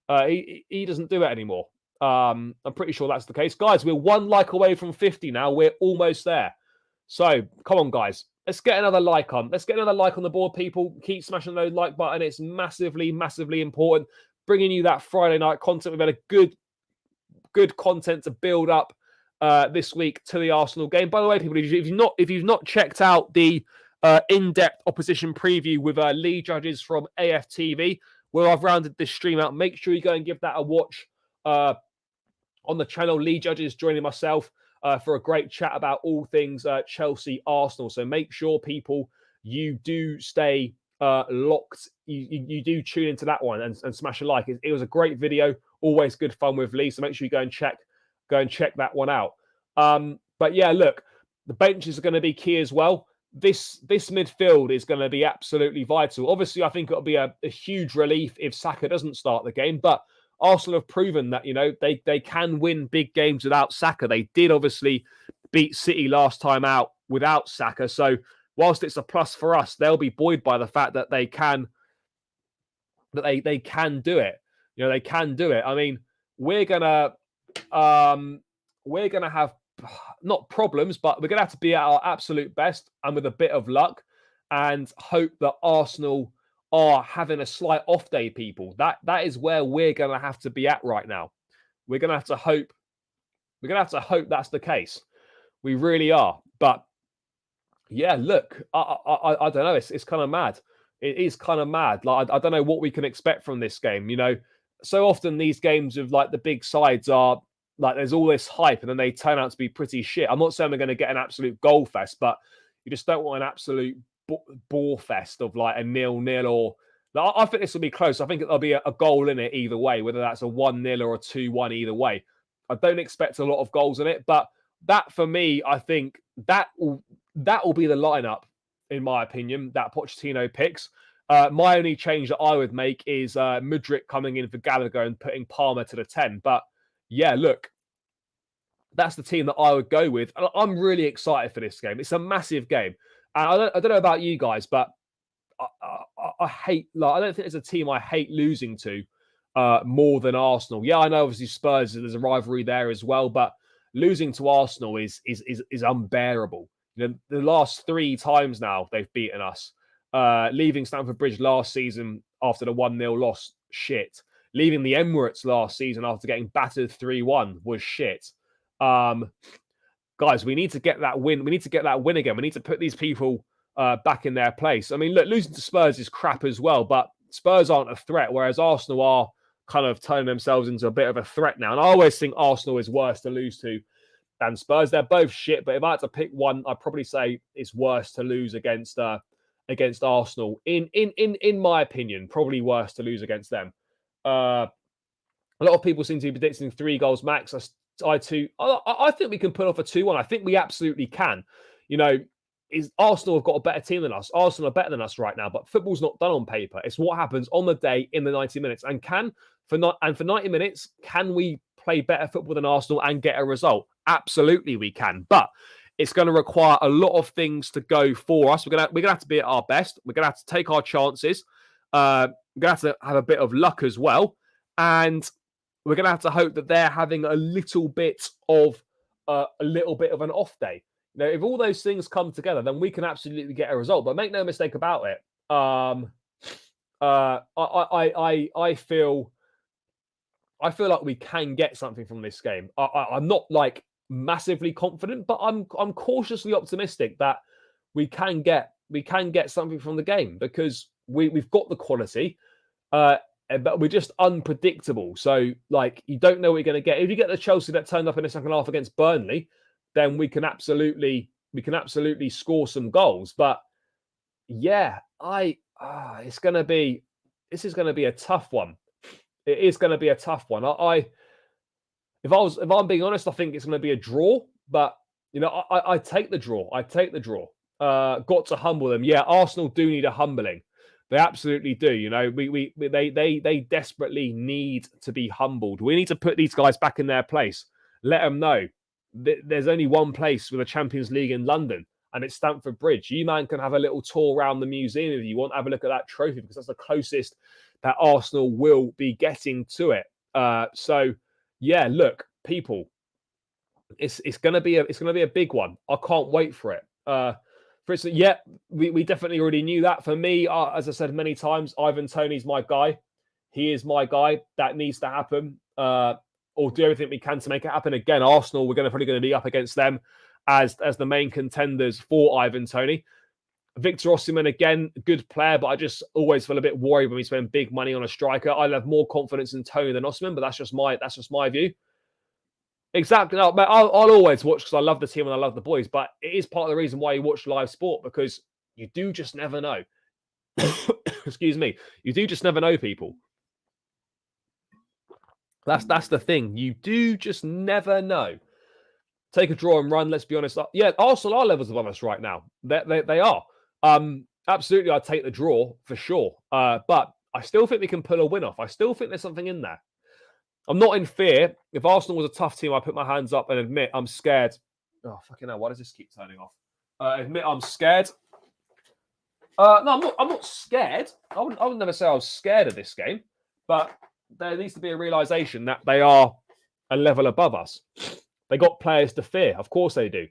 He doesn't do it anymore. I'm pretty sure that's the case, guys. We're 1 like away from 50 now. We're almost there. So come on, guys. Let's get another like on. Let's get another like on the board, people. Keep smashing the like button. It's massively, massively important. Bringing you that Friday night content. We've had a good content to build up this week to the Arsenal game. By the way, people, if you've not checked out the in-depth opposition preview with Lee Judges from AFTV, where I've rounded this stream out, make sure you go and give that a watch on the channel. Lee Judges joining myself for a great chat about all things Chelsea Arsenal. So make sure, people, you do stay locked. You do tune into that one and smash a like. It was a great video, always good fun with Lee. So make sure you go and check that one out. But yeah, look, the benches are going to be key as well. This midfield is going to be absolutely vital. Obviously, I think it'll be a huge relief if Saka doesn't start the game, but Arsenal have proven that, you know, they can win big games without Saka. They did obviously beat City last time out without Saka. So whilst it's a plus for us, they'll be buoyed by the fact that they can do it. You know, they can do it. I mean, we're gonna have not problems, but we're gonna have to be at our absolute best and with a bit of luck, and hope that Arsenal are having a slight off day, people. That is where we're gonna have to be at right now. We're gonna have to hope. We're gonna have to hope that's the case. We really are. But yeah, look, I don't know. It's kind of mad. it is kind of mad. Like I don't know what we can expect from this game. So often these games of like the big sides are like there's all this hype and then they turn out to be pretty shit. I'm not saying we're going to get an absolute goal fest, but you just don't want an absolute bore fest of like a 0-0 or. Like, I think this will be close. I think there'll be a goal in it either way, whether that's a 1-0 or a 2-1 either way. I don't expect a lot of goals in it, but that for me, I think that will be the lineup, in my opinion, that Pochettino picks. My only change that I would make is Mudryk coming in for Gallagher and putting Palmer to the 10. But yeah, look, that's the team that I would go with. And I'm really excited for this game. It's a massive game. And I don't know about you guys, but I hate, like, I don't think there's a team I hate losing to more than Arsenal. Yeah, I know obviously Spurs, there's a rivalry there as well, but losing to Arsenal is unbearable. The last 3 times now they've beaten us. Leaving Stamford Bridge last season after the 1-0 loss, shit. Leaving the Emirates last season after getting battered 3-1 was shit. Guys, we need to get that win. We need to get that win again. We need to put these people back in their place. I mean, look, losing to Spurs is crap as well, but Spurs aren't a threat, whereas Arsenal are kind of turning themselves into a bit of a threat now. And I always think Arsenal is worse to lose to than Spurs. They're both shit, but if I had to pick one, I'd probably say it's worse to lose against Arsenal. In my opinion, probably worse to lose against them. A lot of people seem to be predicting 3 goals max. I think we can pull off a 2-1. I think we absolutely can. Arsenal have got a better team than us. Arsenal are better than us right now, but football's not done on paper. It's what happens on the day in the 90 minutes. And for 90 minutes, can we play better football than Arsenal and get a result? Absolutely, we can. But it's going to require a lot of things to go for us. We're going to have to be at our best. We're going to have to take our chances. We're going to have a bit of luck as well, and we're going to have to hope that they're having a little bit of an off day. If all those things come together, then we can absolutely get a result. But make no mistake about it. I feel like we can get something from this game. I'm not like massively confident, but I'm cautiously optimistic that we can get something from the game because we've got the quality, but we're just unpredictable. So like you don't know what you're going to get. If you get the Chelsea that turned up in the second half against Burnley, then we can absolutely score some goals. But yeah, this is going to be a tough one. It is going to be a tough one. If I'm being honest, I think it's going to be a draw. But I take the draw. Got to humble them. Yeah, Arsenal do need a humbling. They absolutely do. They desperately need to be humbled. We need to put these guys back in their place. Let them know there's only one place with a Champions League in London, and it's Stamford Bridge. You man can have a little tour around the museum if you want. Have a look at that trophy because that's the closest that Arsenal will be getting to it. So yeah, look, people, it's gonna be a big one. I can't wait for it. For instance, yeah, we definitely already knew that. For me, as I said many times, Ivan Toney's my guy. He is my guy. That needs to happen. Or do everything we can to make it happen. Again, Arsenal, we're probably going to be up against them as the main contenders for Ivan Toney. Victor Osimhen, again, good player, but I just always feel a bit worried when we spend big money on a striker. I have more confidence in Toney than Osimhen, but that's just my view. Exactly. No, I'll always watch because I love the team and I love the boys, but it is part of the reason why you watch live sport because you do just never know. Excuse me. You do just never know, people. That's the thing. You do just never know. Take a draw and run. Let's be honest. Yeah, Arsenal are levels above us right now. They are. Absolutely, I'd take the draw for sure. But I still think we can pull a win off. I still think there's something in there. I'm not in fear. If Arsenal was a tough team, I'd put my hands up and admit I'm scared. Oh, fucking hell. Why does this keep turning off? Admit I'm scared. No, I'm not scared. I would never say I was scared of this game. But there needs to be a realization that they are a level above us. They got players to fear. Of course they do.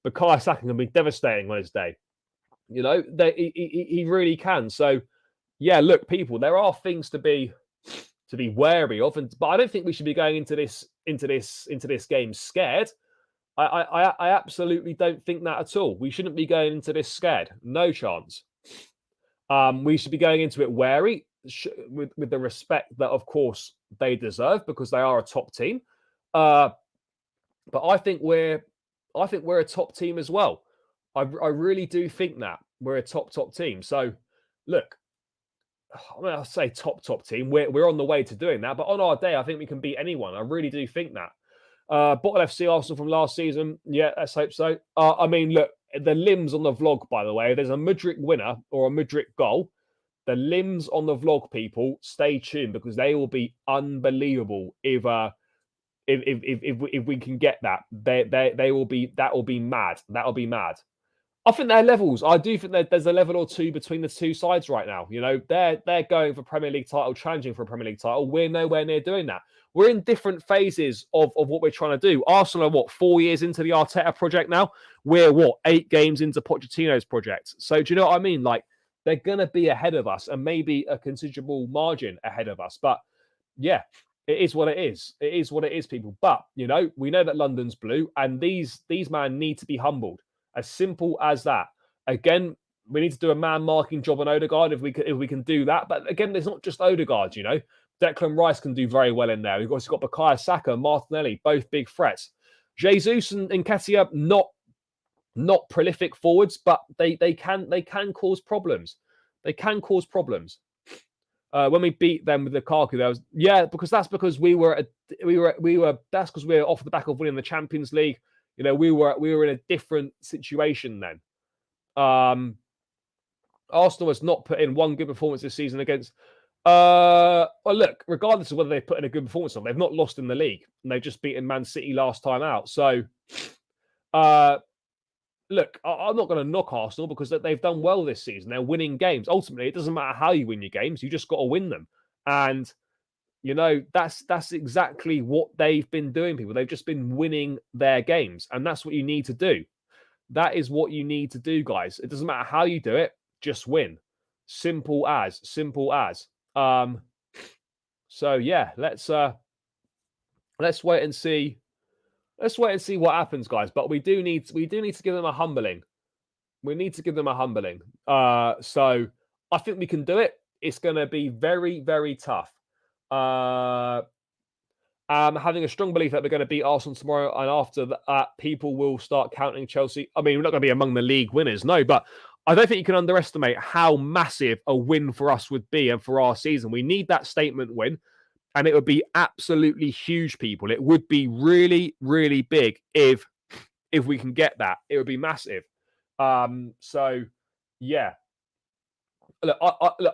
But Kai Saka can be devastating on his day. He really can. So, yeah, look, people, there are things to be wary of, but I don't think we should be going into this game scared. I absolutely don't think that at all. We shouldn't be going into this scared. No chance. We should be going into it wary with the respect that, of course, they deserve because they are a top team. But I think we're a top team as well. I really do think that we're a top team. So, look, I mean, I'll say top team. We're on the way to doing that, but on our day, I think we can beat anyone. I really do think that. Bottle FC Arsenal from last season. Yeah, let's hope so. I mean, look, the limbs on the vlog, by the way, there's a Mudryk winner or a Mudryk goal. The limbs on the vlog, people, stay tuned because they will be unbelievable if we can get that. They will be, that will be mad. That'll be mad. I think they're levels. I do think that there's a level or two between the two sides right now. You know, they're going for Premier League title, challenging for a Premier League title. We're nowhere near doing that. We're in different phases of what we're trying to do. Arsenal are 4 years into the Arteta project now? We're 8 games into Pochettino's project. So do you know what I mean? Like, they're going to be ahead of us and maybe a considerable margin ahead of us. But yeah, it is what it is. It is what it is, people. But, you know, we know that London's blue and these men need to be humbled. As simple as that. Again, we need to do a man marking job on Odegaard if we can do that. But again, there's not just Odegaard, you know. Declan Rice can do very well in there. We've also got Bukayo Saka, Martinelli, both big threats. Jesus and Nketiah, not prolific forwards, but they can cause problems. They can cause problems. When we beat them with Lukaku, that's because we were off the back of winning the Champions League. You know, we were in a different situation then. Arsenal has not put in one good performance this season against. Well, look, regardless of whether they put in a good performance or not, they've not lost in the league, and they've just beaten Man City last time out. So, look, I'm not going to knock Arsenal because they've done well this season. They're winning games. Ultimately, it doesn't matter how you win your games; you just got to win them. And you know, that's exactly what they've been doing, people. They've just been winning their games. And that's what you need to do. That is what you need to do, guys. It doesn't matter how you do it, just win. Simple as. So yeah, let's wait and see. Let's wait and see what happens, guys. But we do need to give them a humbling. We need to give them a humbling. So I think we can do it. It's gonna be very, very tough. I'm having a strong belief that we're going to beat Arsenal tomorrow, and after that, people will start counting Chelsea. I mean, we're not going to be among the league winners, no, but I don't think you can underestimate how massive a win for us would be and for our season. We need that statement win, and it would be absolutely huge, people. It would be really, really big if we can get that. It would be massive. So, yeah. Look,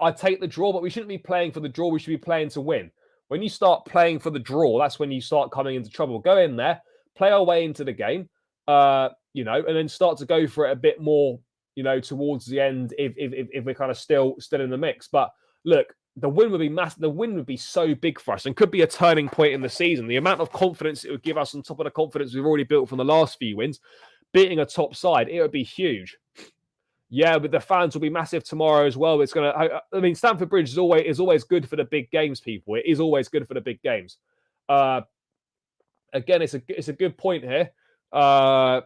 I take the draw, but we shouldn't be playing for the draw. We should be playing to win. When you start playing for the draw, that's when you start coming into trouble. Go in there, play our way into the game, you know, and then start to go for it a bit more, you know, towards the end if we're kind of still in the mix. But look, the win would be massive. The win would be so big for us and could be a turning point in the season. The amount of confidence it would give us on top of the confidence we've already built from the last few wins, beating a top side, it would be huge. Yeah, but the fans will be massive tomorrow as well. It's gonna. I mean, Stamford Bridge is always good for the big games, people. It is always good for the big games. Again, it's a good point here. Like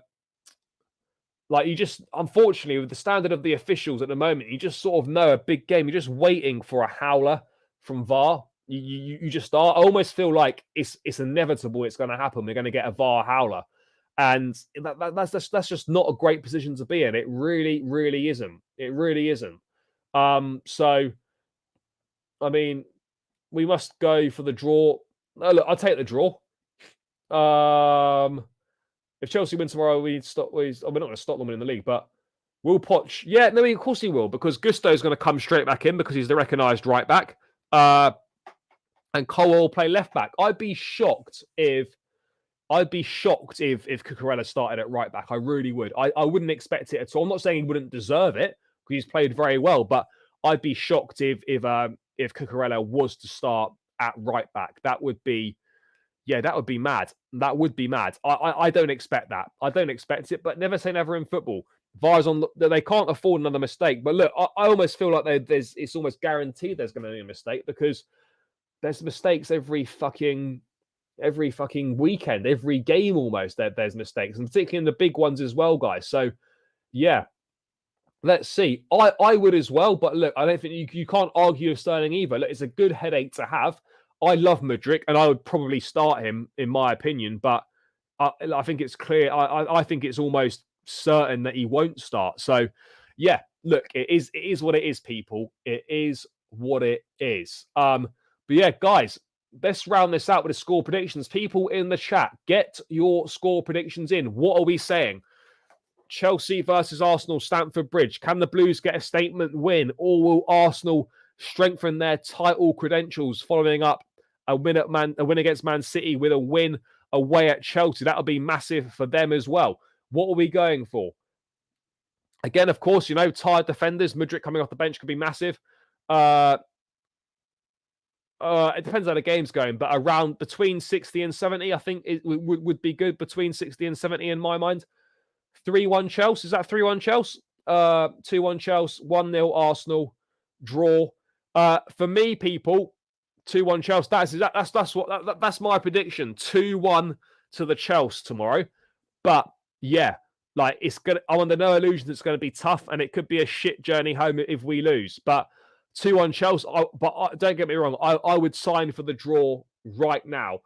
you just, unfortunately, with the standard of the officials at the moment, you just sort of know a big game. You're just waiting for a howler from VAR. You just are. I almost feel like it's inevitable. It's going to happen. We're going to get a VAR howler. And that's just not a great position to be in. It really, really isn't. It really isn't. So, I mean, we must go for the draw. Oh, look, I'll take the draw. If Chelsea win tomorrow, we're not going to stop them in the league, but will Poch? Yeah, no, of course he will, because Gusto is going to come straight back in because he's the recognised right back. And Cole will play left back. I'd be shocked if Cucurella started at right back. I really would. I wouldn't expect it at all. I'm not saying he wouldn't deserve it because he's played very well, but I'd be shocked if Cucurella was to start at right back. That would be mad. That would be mad. I don't expect that. I don't expect it, but never say never in football. VAR's on. They can't afford another mistake. But look, I almost feel like it's almost guaranteed there's going to be a mistake because there's mistakes every fucking weekend, every game almost. There's mistakes, and particularly in the big ones as well, guys. So, yeah, Let's see. I would as well, but look, I don't think you can't argue with Sterling either. Look, it's a good headache to have. I love Mudryk, and I would probably start him in my opinion, but I think it's clear. I think it's almost certain that he won't start. So, yeah, look, it is what it is, people. It is what it is. But yeah, guys, let's round this out with the score predictions. People in the chat, get your score predictions in. What are we saying? Chelsea versus Arsenal, Stamford Bridge. Can the Blues get a statement win, or will Arsenal strengthen their title credentials following up a win against Man City with a win away at Chelsea? That'll be massive for them as well. What are we going for? Again, of course, tired defenders. Mudryk coming off the bench could be massive. It depends how the game's going, but around between 60 and 70, I think it would be good. Between 60 and 70 in my mind. 3-1 Chelsea. Is that 3-1 Chelsea? 2-1 Chelsea, 1-0 Arsenal, draw. For me, people, 2-1 Chelsea. That's my prediction. 2-1 to the Chelsea tomorrow. But yeah, I'm under no illusion it's going to be tough, and it could be a shit journey home if we lose. But 2-1 Chelsea. Don't get me wrong. I would sign for the draw right now.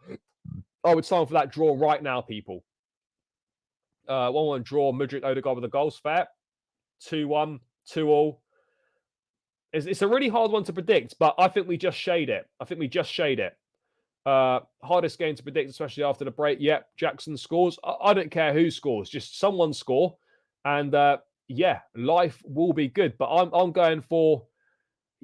I would sign for that draw right now, people. 1-1 draw. Mudryk Odegaard with the goals. Fair. 2-1, 2-all. It's a really hard one to predict, but I think we just shade it. Hardest game to predict, especially after the break. Yep, Jackson scores. I don't care who scores, just someone score, and yeah, life will be good. But I'm going for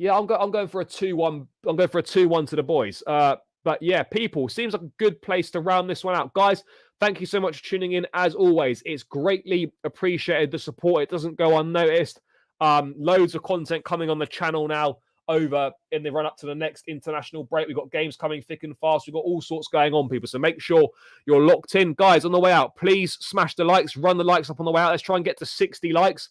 I'm going for a 2-1. I'm going for a 2-1 to the boys. But yeah, people, seems like a good place to round this one out, guys. Thank you so much for tuning in. As always, it's greatly appreciated, the support. It doesn't go unnoticed. Loads of content coming on the channel now over in the run up to the next international break. We've got games coming thick and fast. We've got all sorts going on, people. So make sure you're locked in. Guys, on the way out, please smash the likes. Run the likes up on the way out. Let's try and get to 60 likes.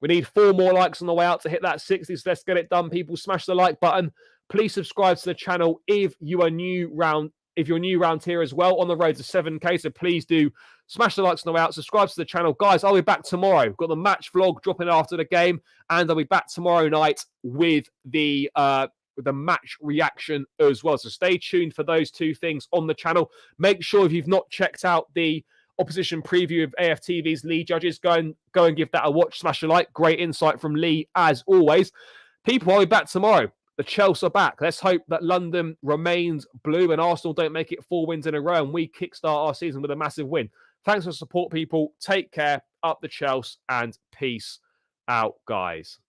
We need 4 more likes on the way out to hit that 60. So let's get it done, people. Smash the like button. Please subscribe to the channel if you're new round here as well, on the road to 7K. So please do smash the likes on the way out. Subscribe to the channel. Guys, I'll be back tomorrow. We've got the match vlog dropping after the game, and I'll be back tomorrow night with the match reaction as well. So stay tuned for those 2 things on the channel. Make sure if you've not checked out the opposition preview of AFTV's Lee Judges, go and give that a watch. Smash a like. Great insight from Lee as always. People, I'll be back tomorrow. The Chelsea are back. Let's hope that London remains blue and Arsenal don't make it 4 wins in a row and we kickstart our season with a massive win. Thanks for the support, people. Take care. Up the Chelsea, and peace out, guys.